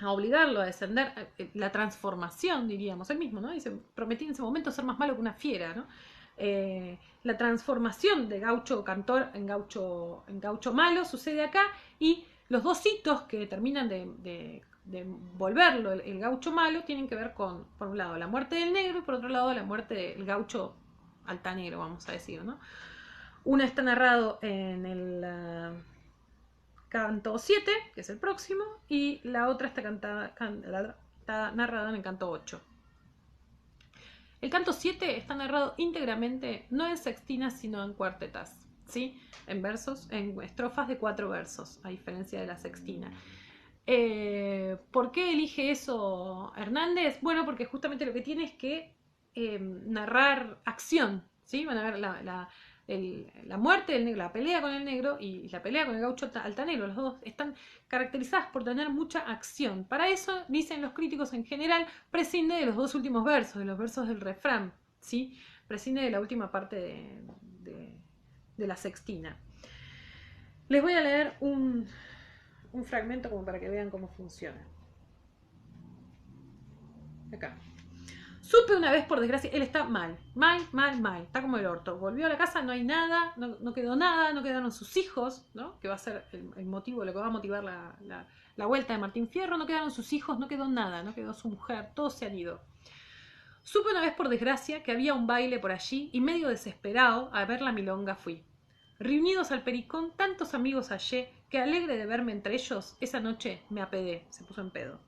a obligarlo a descender, la transformación, diríamos, él mismo, ¿no? Dice, prometí en ese momento ser más malo que una fiera, ¿no? La transformación de gaucho cantor en gaucho malo sucede acá, y los dos hitos que terminan de volverlo el gaucho malo tienen que ver con, por un lado, la muerte del negro y por otro lado la muerte del gaucho altanero, vamos a decir, ¿no? Una está narrado en el canto 7, que es el próximo, y la otra está narrada en el canto 8. El canto 7 está narrado íntegramente, no en sextinas, sino en cuartetas, ¿sí? En versos, en estrofas de 4 versos, a diferencia de la sextina. ¿Por qué elige eso Hernández? Bueno, porque justamente lo que tiene es que narrar acción, ¿sí? Van a ver la muerte del negro, la pelea con el negro y la pelea con el gaucho altanero. Los dos están caracterizadas por tener mucha acción. Para eso, dicen los críticos en general, prescinde de los dos últimos versos, de los versos del refrán, ¿sí? Prescinde de la última parte de la sextina. Les voy a leer un fragmento como para que vean cómo funciona. Acá. Supe una vez, por desgracia, él está mal, está como el orto. Volvió a la casa, no hay nada, no quedó nada, no quedaron sus hijos, ¿no? Que va a ser el motivo, lo que va a motivar la vuelta de Martín Fierro. No quedaron sus hijos, no quedó nada, no quedó su mujer, todos se han ido. Supe una vez, por desgracia, que había un baile por allí y medio desesperado a ver la milonga fui. Reunidos al pericón, tantos amigos hallé que, alegre de verme entre ellos, esa noche me apedé, se puso en pedo.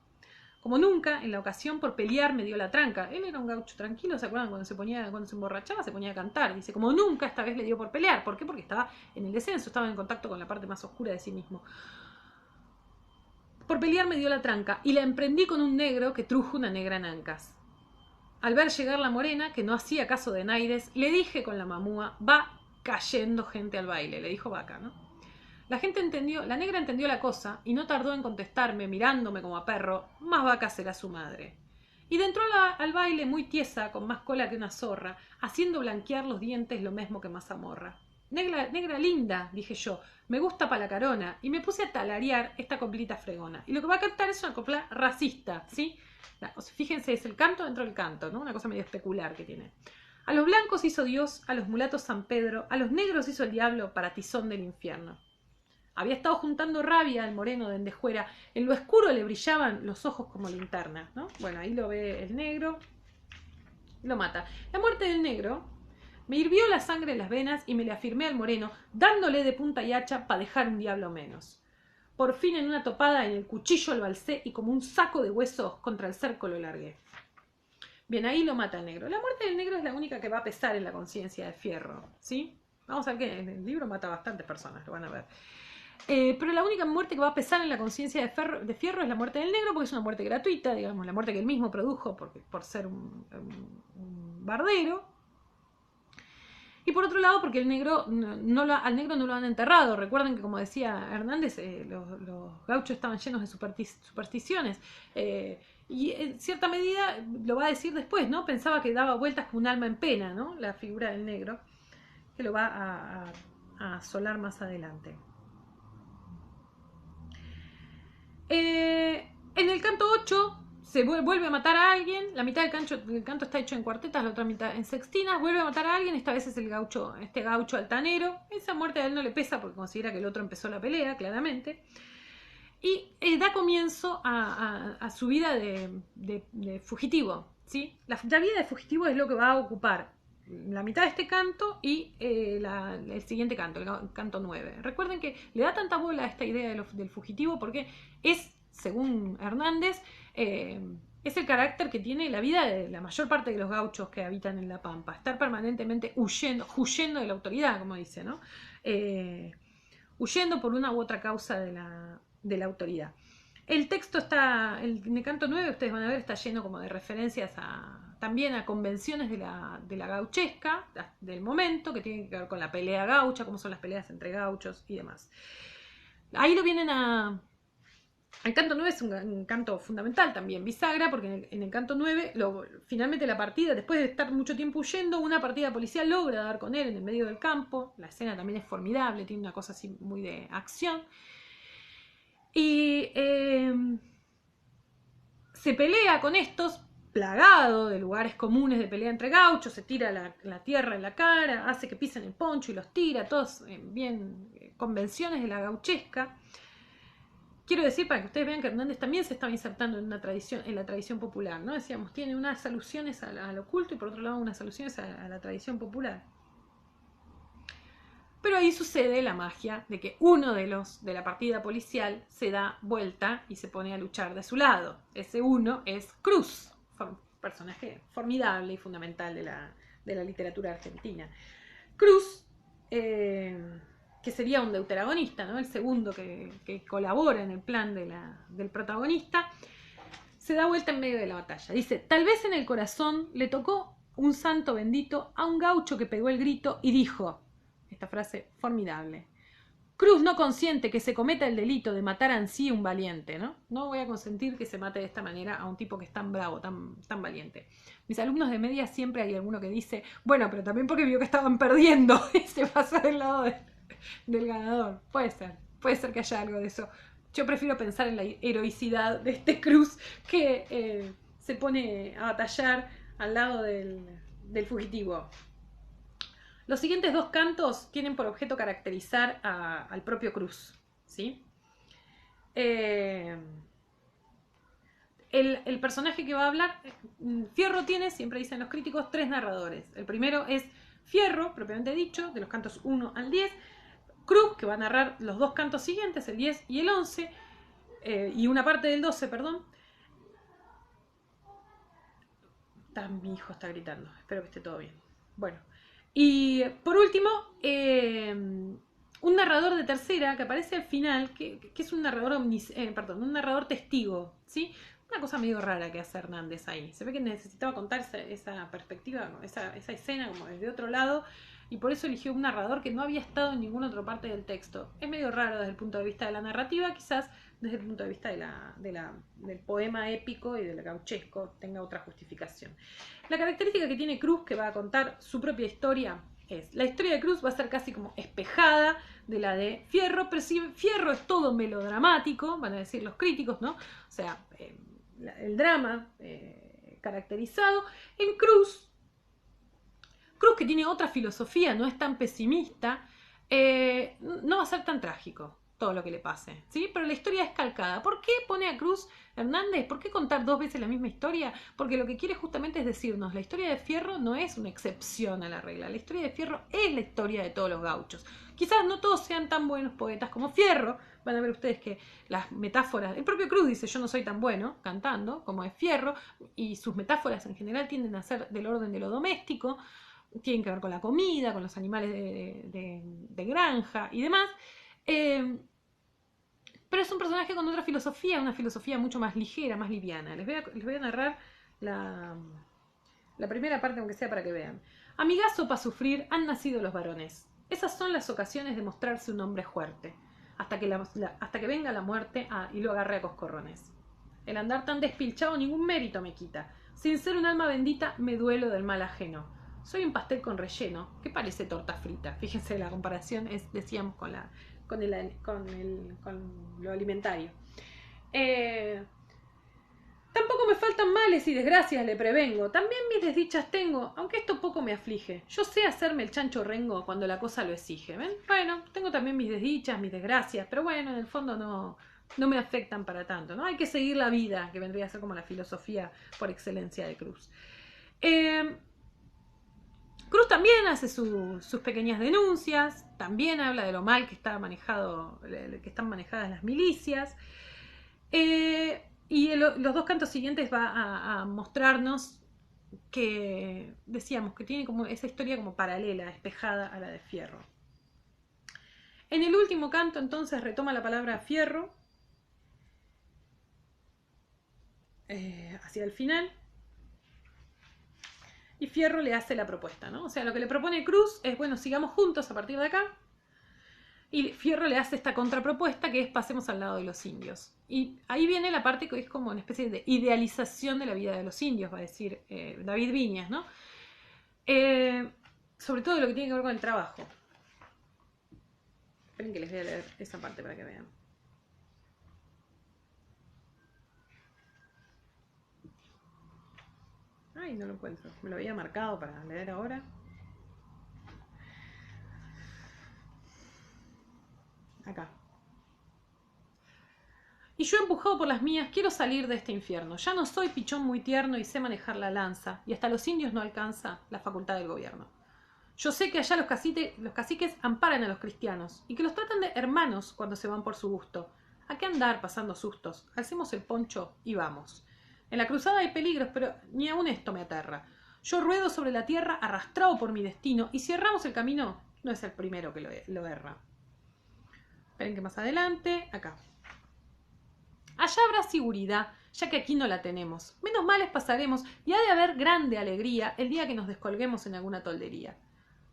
Como nunca, en la ocasión por pelear me dio la tranca. Él era un gaucho tranquilo, ¿se acuerdan? Cuando se emborrachaba se ponía a cantar. Dice, como nunca esta vez le dio por pelear. ¿Por qué? Porque estaba en el descenso, estaba en contacto con la parte más oscura de sí mismo. Por pelear me dio la tranca y la emprendí con un negro que trujo una negra en ancas. al ver llegar la morena, que no hacía caso de Naides, le dije con la mamúa, va cayendo gente al baile, le dijo Vaca, ¿no? La gente entendió, la negra entendió la cosa y no tardó en contestarme, mirándome como a perro, más Vaca será su madre. Y entró al baile muy tiesa, con más cola que una zorra, haciendo blanquear los dientes lo mismo que Mazamorra. Negra linda, dije yo, me gusta pa' la carona, y me puse a talarear esta coplita fregona. Y lo que va a cantar es una copla racista, ¿sí? O sea, fíjense, es el canto dentro del canto, ¿no? Una cosa medio especular que tiene. A los blancos hizo Dios, a los mulatos San Pedro, a los negros hizo el diablo para tizón del infierno. Había estado juntando rabia al moreno de Endejuera. En lo oscuro le brillaban los ojos como linternas, ¿no? Bueno, ahí lo ve el negro y lo mata. La muerte del negro me hirvió la sangre en las venas y me le afirmé al moreno, dándole de punta y hacha para dejar un diablo menos. Por fin en una topada en el cuchillo lo alcé y como un saco de huesos contra el cerco lo largué. Bien, ahí lo mata el negro. La muerte del negro es la única que va a pesar en la conciencia de Fierro, ¿sí? Vamos a ver que en el libro mata a bastantes personas, lo van a ver. Pero la única muerte que va a pesar en la conciencia de Fierro es la muerte del negro, porque es una muerte gratuita, digamos, la muerte que él mismo produjo por ser un bardero. Y por otro lado, porque el negro al negro no lo han enterrado. Recuerden que, como decía Hernández, los gauchos estaban llenos de supersticiones. Y en cierta medida, lo va a decir después, ¿no? Pensaba que daba vueltas con un alma en pena, ¿no? La figura del negro, que lo va a asolar más adelante. En el canto 8 se vuelve a matar a alguien, la mitad del canto está hecho en cuartetas, la otra mitad en sextinas, vuelve a matar a alguien, esta vez es este gaucho altanero. Esa muerte a él no le pesa porque considera que el otro empezó la pelea, claramente. Y da comienzo a su vida de fugitivo, ¿sí? La vida de fugitivo es lo que va a ocupar la mitad de este canto y el siguiente canto, el canto 9. Recuerden que le da tanta bola a esta idea del fugitivo porque es, según Hernández, es el carácter que tiene la vida de la mayor parte de los gauchos que habitan en la Pampa, estar permanentemente huyendo de la autoridad, como dice, ¿no? Huyendo por una u otra causa de la autoridad. El texto en el canto 9, ustedes van a ver, está lleno como de referencias también a convenciones de la gauchesca, del momento, que tienen que ver con la pelea gaucha, cómo son las peleas entre gauchos y demás. Ahí lo vienen el canto 9 es un canto fundamental también, bisagra, porque en el canto 9, finalmente la partida, después de estar mucho tiempo huyendo, una partida policial logra dar con él en el medio del campo. La escena también es formidable, tiene una cosa así muy de acción. Y se pelea con estos, plagado de lugares comunes de pelea entre gauchos, se tira la tierra en la cara, hace que pisen el poncho y los tira, todos bien convenciones de la gauchesca. Quiero decir, para que ustedes vean que Hernández también se estaba insertando en la tradición popular, ¿no? Decíamos, tiene unas alusiones al oculto y por otro lado unas alusiones a la tradición popular. Pero ahí sucede la magia de que uno de la partida policial se da vuelta y se pone a luchar de su lado. Ese uno es Cruz, personaje formidable y fundamental de la literatura argentina. Cruz, que sería un deuteragonista, ¿no? El segundo que colabora en el plan del protagonista, se da vuelta en medio de la batalla. Dice, tal vez en el corazón le tocó un santo bendito a un gaucho que pegó el grito y dijo, esta frase formidable, Cruz no consiente que se cometa el delito de matar ansí un valiente, ¿no? No voy a consentir que se mate de esta manera a un tipo que es tan bravo, tan valiente. Mis alumnos de media siempre hay alguno que dice, bueno, pero también porque vio que estaban perdiendo y se pasa del lado del ganador. Puede ser que haya algo de eso. Yo prefiero pensar en la heroicidad de este Cruz que se pone a batallar al lado del fugitivo. Los siguientes dos cantos tienen por objeto caracterizar al propio Cruz, ¿sí? El personaje que va a hablar, Fierro tiene, siempre dicen los críticos, 3 narradores. El primero es Fierro, propiamente dicho, de los cantos 1 al 10. Cruz, que va a narrar los dos cantos siguientes, el 10 y el 11, y una parte del 12, perdón. Mi hijo está gritando, espero que esté todo bien. Bueno. Y por último, un narrador de tercera que aparece al final, que es un narrador un narrador testigo, ¿sí? Una cosa medio rara que hace Hernández ahí. Se ve que necesitaba contar esa perspectiva, esa escena como desde otro lado, y por eso eligió un narrador que no había estado en ninguna otra parte del texto. Es medio raro desde el punto de vista de la narrativa, quizás desde el punto de vista del poema épico y del gauchesco tenga otra justificación. La característica que tiene Cruz, que va a contar su propia historia, la historia de Cruz va a ser casi como espejada de la de Fierro, pero si Fierro es todo melodramático, van a decir los críticos, ¿no? O sea, el drama caracterizado. En Cruz que tiene otra filosofía, no es tan pesimista, no va a ser tan trágico todo lo que le pase, ¿sí? Pero la historia es calcada. ¿Por qué pone a Cruz Hernández? ¿Por qué contar 2 veces la misma historia? Porque lo que quiere justamente es decirnos, la historia de Fierro no es una excepción a la regla, la historia de Fierro es la historia de todos los gauchos. Quizás no todos sean tan buenos poetas como Fierro, van a ver ustedes que las metáforas, el propio Cruz dice yo no soy tan bueno cantando como es Fierro, y sus metáforas en general tienden a ser del orden de lo doméstico, tienen que ver con la comida, con los animales de granja y demás. Pero es un personaje con otra filosofía, una filosofía mucho más ligera, más liviana. Les voy a narrar la primera parte, aunque sea para que vean. Amigazo para sufrir han nacido los varones. Esas son las ocasiones de mostrarse un hombre fuerte, hasta que venga la muerte y lo agarre a coscorrones. El andar tan despilchado ningún mérito me quita. Sin ser un alma bendita, me duelo del mal ajeno. Soy un pastel con relleno, que parece torta frita. Fíjense, la comparación decíamos, con lo alimentario. Tampoco me faltan males y desgracias, le prevengo. También mis desdichas tengo, aunque esto poco me aflige. Yo sé hacerme el chancho rengo cuando la cosa lo exige. ¿Ven? Bueno, tengo también mis desdichas, mis desgracias, pero bueno, en el fondo no me afectan para tanto, ¿no? Hay que seguir la vida, que vendría a ser como la filosofía por excelencia de Cruz. Cruz también hace sus pequeñas denuncias, también habla de lo mal que están manejadas las milicias, y los 2 cantos siguientes va a mostrarnos que, decíamos, que tiene como esa historia como paralela, espejada a la de Fierro. En el último canto entonces retoma la palabra Fierro, hacia el final, y Fierro le hace la propuesta, ¿no? O sea, lo que le propone Cruz es, bueno, sigamos juntos a partir de acá. Y Fierro le hace esta contrapropuesta que es pasemos al lado de los indios. Y ahí viene la parte que es como una especie de idealización de la vida de los indios, va a decir David Viñas, ¿no? Sobre todo lo que tiene que ver con el trabajo. Esperen que les voy a leer esa parte para que vean. Ay, no lo encuentro. Me lo había marcado para leer ahora. Acá. Y yo, empujado por las mías, quiero salir de este infierno. Ya no soy pichón muy tierno y sé manejar la lanza, y hasta los indios no alcanza la facultad del gobierno. Yo sé que allá los caciques amparan a los cristianos, y que los tratan de hermanos cuando se van por su gusto. ¿A qué andar pasando sustos? Alcemos el poncho y vamos. En la cruzada hay peligros, pero ni aun esto me aterra. Yo ruedo sobre la tierra arrastrado por mi destino, y si erramos el camino, no es el primero que lo erra. Esperen que más adelante, acá. Allá habrá seguridad, ya que aquí no la tenemos. Menos males pasaremos, y ha de haber grande alegría el día que nos descolguemos en alguna toldería.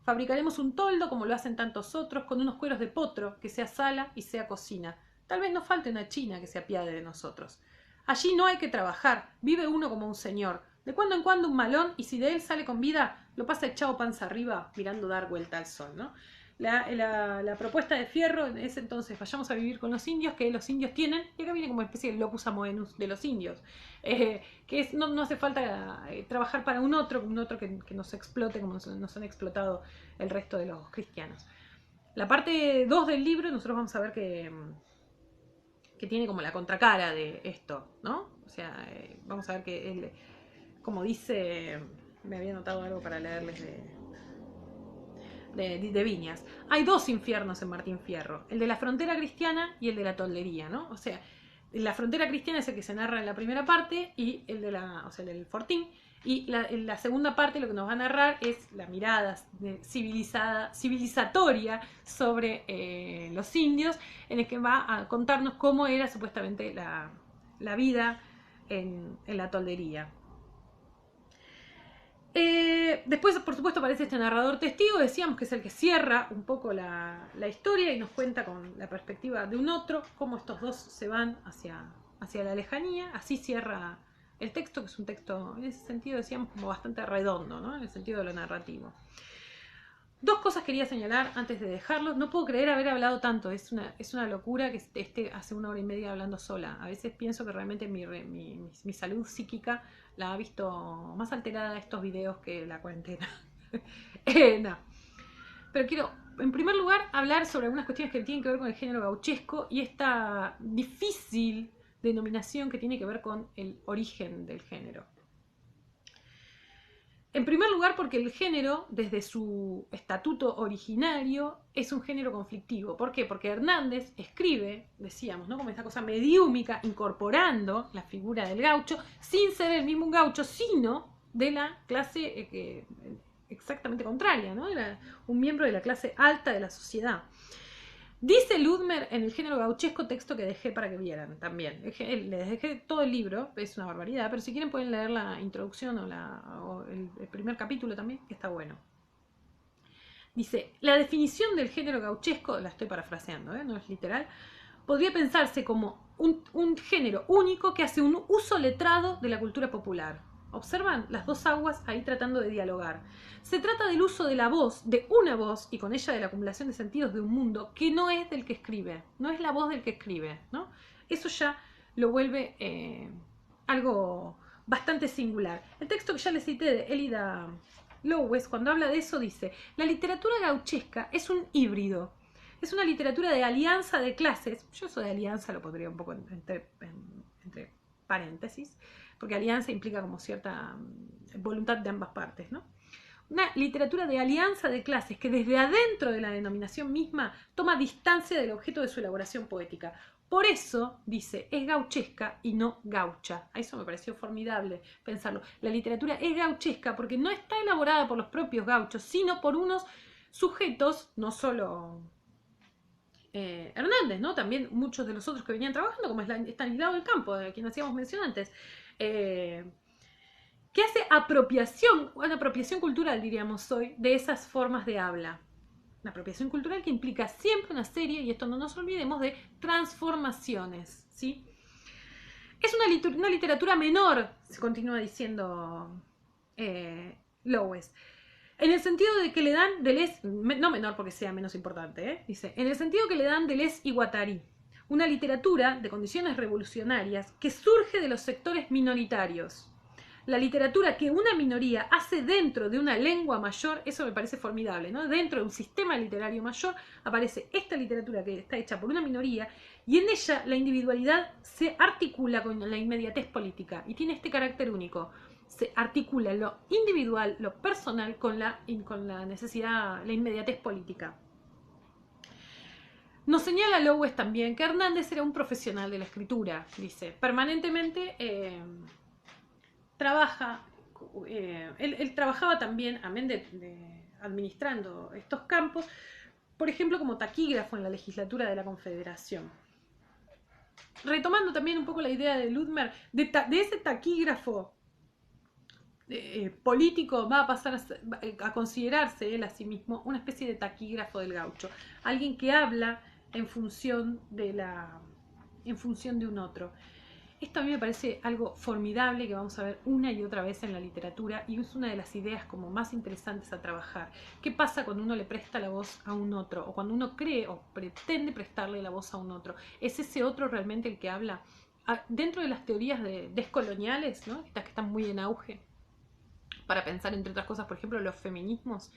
Fabricaremos un toldo, como lo hacen tantos otros, con unos cueros de potro, que sea sala y sea cocina. Tal vez nos falte una china que se apiade de nosotros. Allí no hay que trabajar, vive uno como un señor. De cuando en cuando un malón, y si de él sale con vida, lo pasa echado panza arriba, mirando dar vuelta al sol, ¿no? La propuesta de Fierro es entonces, vayamos a vivir con los indios, que los indios tienen, y acá viene como una especie de locus amoenus de los indios, que es, no hace falta trabajar para un otro que nos explote como nos han explotado el resto de los cristianos. La parte 2 del libro nosotros vamos a ver que tiene como la contracara de esto, ¿no? O sea, vamos a ver que él, como dice, me había notado algo para leerles de Viñas. Hay 2 infiernos en Martín Fierro, el de la frontera cristiana y el de la toldería, ¿no? O sea, la frontera cristiana es el que se narra en la primera parte, y el el del Fortín, y la segunda parte lo que nos va a narrar es la mirada civilizatoria sobre los indios, en el que va a contarnos cómo era supuestamente la vida en la toldería. Después, por supuesto, aparece este narrador testigo, decíamos que es el que cierra un poco la historia y nos cuenta con la perspectiva de un otro cómo estos dos se van hacia la lejanía. Así cierra el texto, que es un texto, en ese sentido, decíamos, como bastante redondo, ¿no? En el sentido de lo narrativo. Dos cosas quería señalar antes de dejarlo. No puedo creer haber hablado tanto. Es una locura que esté hace 1 hora y media hablando sola. A veces pienso que realmente mi salud psíquica la ha visto más alterada estos videos que la cuarentena. No. Pero quiero, en primer lugar, hablar sobre algunas cuestiones que tienen que ver con el género gauchesco y esta difícil denominación que tiene que ver con el origen del género. En primer lugar, porque el género, desde su estatuto originario, es un género conflictivo. ¿Por qué? Porque Hernández escribe, decíamos, ¿no? Como esta cosa mediúmica, incorporando la figura del gaucho, sin ser el mismo un gaucho, sino de la clase exactamente contraria, ¿no? Era un miembro de la clase alta de la sociedad. Dice Ludmer en el género gauchesco, texto que dejé para que vieran también. Les dejé todo el libro, es una barbaridad, pero si quieren pueden leer la introducción o el primer capítulo también, que está bueno. Dice, la definición del género gauchesco, la estoy parafraseando, no es literal, podría pensarse como un género único que hace un uso letrado de la cultura popular. ¿Observan? Las dos aguas ahí tratando de dialogar. Se trata del uso de la voz, de una voz, y con ella de la acumulación de sentidos de un mundo que no es del que escribe, no es la voz del que escribe, ¿no? Eso ya lo vuelve algo bastante singular. El texto que ya les cité de Elida Lowes, cuando habla de eso, dice: la literatura gauchesca es un híbrido. Es una literatura de alianza de clases. Yo eso de alianza lo pondría un poco entre paréntesis, porque alianza implica como cierta voluntad de ambas partes, ¿no? Una literatura de alianza de clases que desde adentro de la denominación misma toma distancia del objeto de su elaboración poética. Por eso, dice, es gauchesca y no gaucha. A eso me pareció formidable pensarlo. La literatura es gauchesca porque no está elaborada por los propios gauchos, sino por unos sujetos, no solo Hernández, ¿no? También muchos de los otros que venían trabajando, como Estanislao del Campo, de quien hacíamos mención antes, que hace una apropiación cultural, diríamos hoy, de esas formas de habla. Una apropiación cultural que implica siempre una serie, y esto no nos olvidemos, de transformaciones, ¿sí? Es una literatura menor, se continúa diciendo Lowes, en el sentido de que le dan Deleuze, no menor porque sea menos importante, dice, en el sentido que le dan Deleuze y Guattari, una literatura de condiciones revolucionarias que surge de los sectores minoritarios. La literatura que una minoría hace dentro de una lengua mayor, eso me parece formidable, ¿no? Dentro de un sistema literario mayor aparece esta literatura que está hecha por una minoría y en ella la individualidad se articula con la inmediatez política y tiene este carácter único. Se articula lo individual, lo personal con la necesidad, la inmediatez política. Nos señala Lowes también que Hernández era un profesional de la escritura, dice, permanentemente trabaja, él trabajaba también, amén de administrando estos campos, por ejemplo, como taquígrafo en la legislatura de la Confederación. Retomando también un poco la idea de Ludmer, de ese taquígrafo político va a pasar a considerarse él a sí mismo una especie de taquígrafo del gaucho, alguien que habla en función de un otro. Esto a mí me parece algo formidable que vamos a ver una y otra vez en la literatura y es una de las ideas como más interesantes a trabajar. ¿Qué pasa cuando uno le presta la voz a un otro? O cuando uno cree o pretende prestarle la voz a un otro. ¿Es ese otro realmente el que habla? Dentro de las teorías descoloniales, ¿no? Estas que están muy en auge, para pensar entre otras cosas, por ejemplo, los feminismos.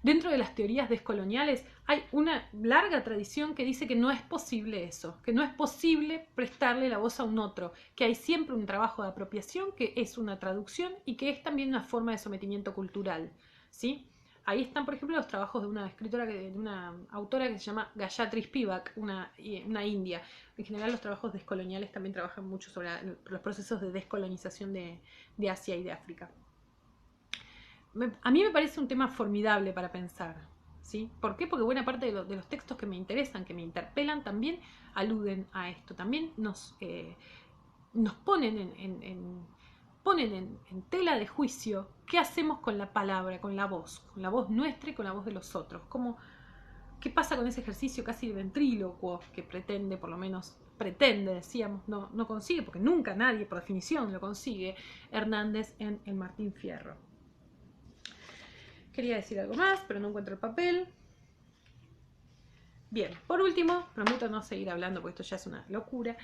Dentro de las teorías descoloniales hay una larga tradición que dice que no es posible eso, que no es posible prestarle la voz a un otro, que hay siempre un trabajo de apropiación, que es una traducción y que es también una forma de sometimiento cultural, ¿sí? Ahí están, por ejemplo, los trabajos de una escritora, de una autora que se llama Gayatri Spivak, una india. En general los trabajos descoloniales también trabajan mucho sobre los procesos de descolonización de Asia y de África. A mí me parece un tema formidable para pensar, ¿sí? ¿Por qué? Porque buena parte de los textos que me interesan, que me interpelan, también aluden a esto, también nos nos ponen en tela de juicio qué hacemos con la palabra, con la voz nuestra y con la voz de los otros. ¿Qué pasa con ese ejercicio casi de ventrílocuo que pretende, por lo menos pretende, decíamos, no consigue, porque nunca nadie por definición lo consigue, Hernández en el Martín Fierro? Quería decir algo más, pero no encuentro el papel. Bien, por último, prometo no seguir hablando porque esto ya es una locura.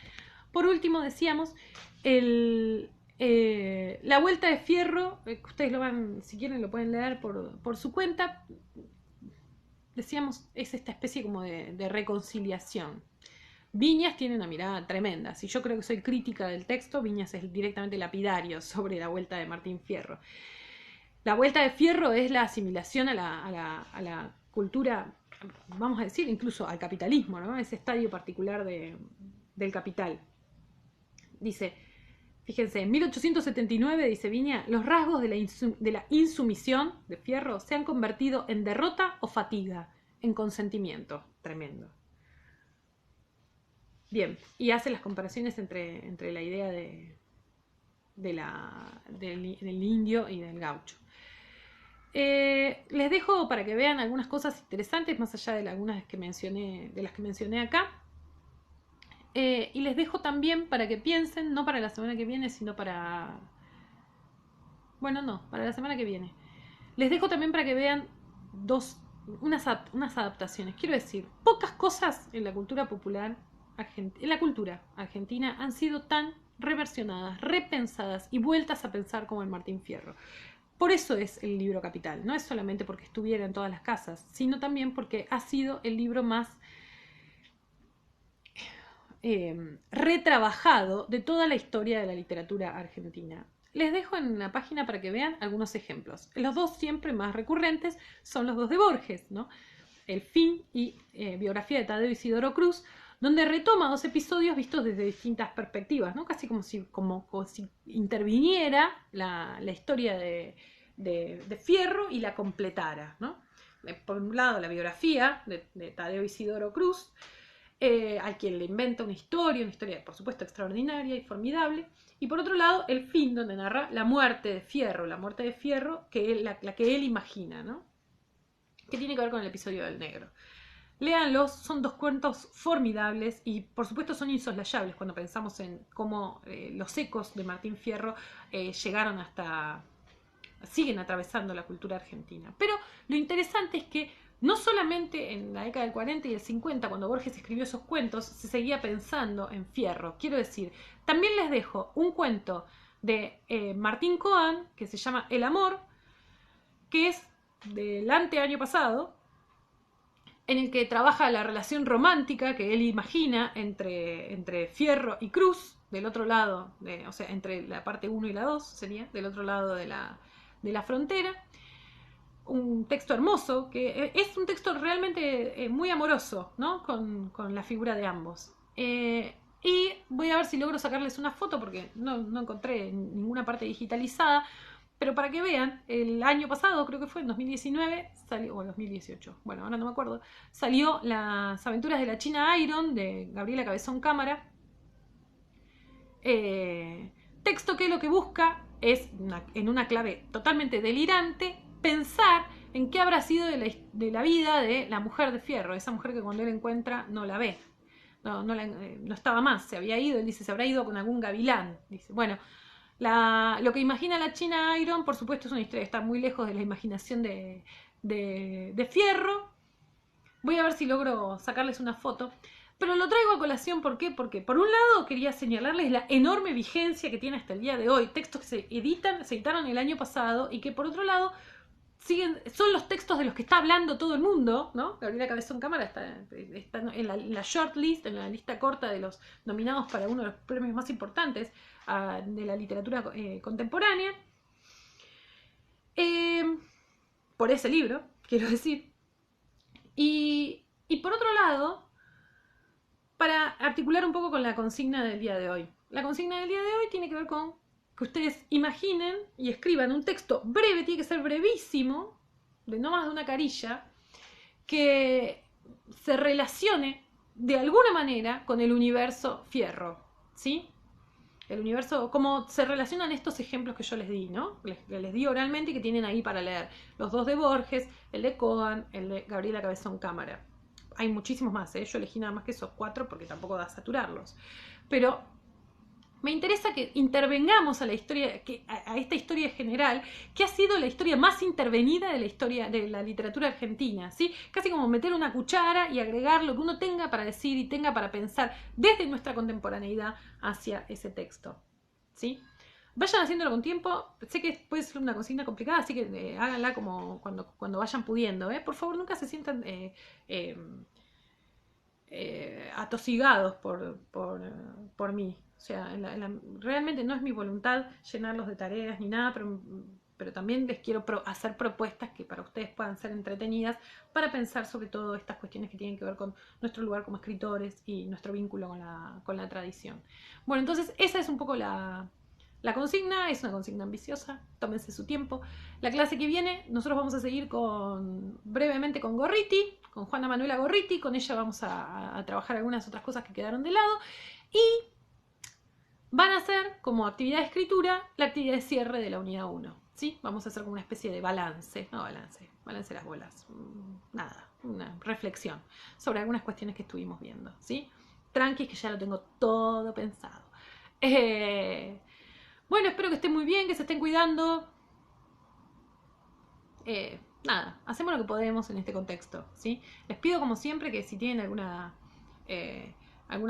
Por último, decíamos, la Vuelta de Fierro, ustedes lo van, si quieren lo pueden leer por su cuenta. Decíamos, es esta especie como de reconciliación. Viñas tiene una mirada tremenda. Si yo creo que soy crítica del texto, Viñas es directamente lapidario sobre la Vuelta de Martín Fierro. La Vuelta de Fierro es la asimilación a la cultura, vamos a decir, incluso al capitalismo, ¿no? Ese estadio particular del capital. Dice, fíjense, en 1879, dice Viña, los rasgos de la insumisión de Fierro se han convertido en derrota o fatiga, en consentimiento. Tremendo. Bien, y hace las comparaciones entre la idea del indio y del gaucho. Les dejo para que vean algunas cosas interesantes, más allá de algunas de las que mencioné acá. Y les dejo también para que piensen, no para la semana que viene, sino para... Bueno, no, para la semana que viene. Les dejo también para que vean unas adaptaciones. Quiero decir, pocas cosas en la cultura popular, en la cultura argentina, han sido tan reversionadas, repensadas y vueltas a pensar como el Martín Fierro. Por eso es el libro capital. No es solamente porque estuviera en todas las casas, sino también porque ha sido el libro más retrabajado de toda la historia de la literatura argentina. Les dejo en la página para que vean algunos ejemplos. Los dos siempre más recurrentes son los dos de Borges, ¿no? El fin y biografía de Tadeo Isidoro Cruz, donde retoma dos episodios vistos desde distintas perspectivas, ¿no? Casi como si interviniera la historia de Fierro y la completara, ¿no? Por un lado, la biografía de Tadeo Isidoro Cruz, al quien le inventa una historia por supuesto extraordinaria y formidable, y por otro lado el fin, donde narra la muerte de Fierro, la que él imagina, ¿no? Que tiene que ver con el episodio del negro. Léanlos, son dos cuentos formidables y por supuesto son insoslayables cuando pensamos en cómo los ecos de Martín Fierro siguen atravesando la cultura argentina. Pero lo interesante es que no solamente en la década del 40 y el 50, cuando Borges escribió esos cuentos, se seguía pensando en Fierro. Quiero decir, también les dejo un cuento de Martín Coan, que se llama El amor, que es del año pasado, en el que trabaja la relación romántica que él imagina entre Fierro y Cruz, del otro lado, o sea, entre la parte 1 y la 2, sería, del otro lado de la frontera. Un texto hermoso, que es un texto realmente muy amoroso, ¿no? Con la figura de ambos. Y voy a ver si logro sacarles una foto, porque no encontré ninguna parte digitalizada, pero para que vean, el año pasado, creo que fue en 2019, o 2018, bueno, ahora no me acuerdo, salió Las aventuras de la China Iron, de Gabriela Cabezón Cámara. Texto que lo que busca es, en una clave totalmente delirante, pensar en qué habrá sido de la vida de la mujer de Fierro, esa mujer que cuando él encuentra no la ve, no estaba más, se había ido, él dice, se habrá ido con algún gavilán, dice, bueno, lo que imagina la China Iron, por supuesto, es una historia que está muy lejos de la imaginación de Fierro. Voy a ver si logro sacarles una foto. Pero lo traigo a colación, ¿por qué? Porque por un lado quería señalarles la enorme vigencia que tiene hasta el día de hoy. Textos que se editaron el año pasado y que por otro lado son los textos de los que está hablando todo el mundo, ¿no? Gabriela Cabezón Cámara está en la shortlist, en la lista corta de los nominados para uno de los premios más importantes de la literatura contemporánea. Por ese libro, quiero decir. Y por otro lado, para articular un poco con la consigna del día de hoy. La consigna del día de hoy tiene que ver con que ustedes imaginen y escriban un texto breve, tiene que ser brevísimo, de no más de una carilla, que se relacione de alguna manera con el universo Fierro, ¿sí? el universo, cómo se relacionan estos ejemplos que yo les di, ¿no? Que les di oralmente y que tienen ahí para leer. Los 2 de Borges, el de Cohen, el de Gabriela Cabezón Cámara. Hay muchísimos más, ¿eh? Yo elegí nada más que esos 4 porque tampoco da a saturarlos. Pero me interesa que intervengamos a la historia, a esta historia general, que ha sido la historia más intervenida de la historia de la literatura argentina, ¿sí? Casi como meter una cuchara y agregar lo que uno tenga para decir y tenga para pensar desde nuestra contemporaneidad hacia ese texto, ¿sí? Vayan haciéndolo con tiempo. Sé que puede ser una consigna complicada, así que háganla como cuando vayan pudiendo, ¿eh? Por favor, nunca se sientan atosigados por mí. O sea, realmente no es mi voluntad llenarlos de tareas ni nada, pero también les quiero hacer propuestas que para ustedes puedan ser entretenidas para pensar sobre todo estas cuestiones que tienen que ver con nuestro lugar como escritores y nuestro vínculo con la tradición. Bueno, entonces esa es un poco la consigna. Es una consigna ambiciosa, tómense su tiempo. La clase que viene nosotros vamos a seguir brevemente con Gorriti, con Juana Manuela Gorriti. Con ella vamos a trabajar algunas otras cosas que quedaron de lado y van a hacer como actividad de escritura la actividad de cierre de la unidad 1, ¿sí? Vamos a hacer como una especie de balance las bolas, nada, una reflexión sobre algunas cuestiones que estuvimos viendo, ¿sí? Tranqui, que ya lo tengo todo pensado. Bueno, espero que estén muy bien, que se estén cuidando. Nada, hacemos lo que podemos en este contexto, ¿sí? Les pido como siempre que si tienen alguna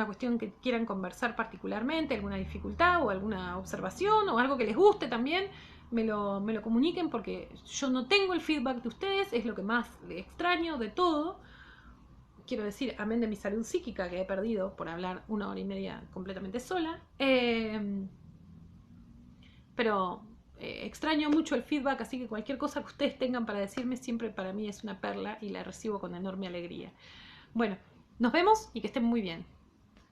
cuestión que quieran conversar particularmente, alguna dificultad o alguna observación o algo que les guste también, me lo comuniquen, porque yo no tengo el feedback de ustedes, es lo que más extraño de todo. Quiero decir, amén de mi salud psíquica que he perdido por hablar 1 hora y media completamente sola. Pero extraño mucho el feedback, así que cualquier cosa que ustedes tengan para decirme siempre para mí es una perla y la recibo con enorme alegría. Bueno, nos vemos y que estén muy bien.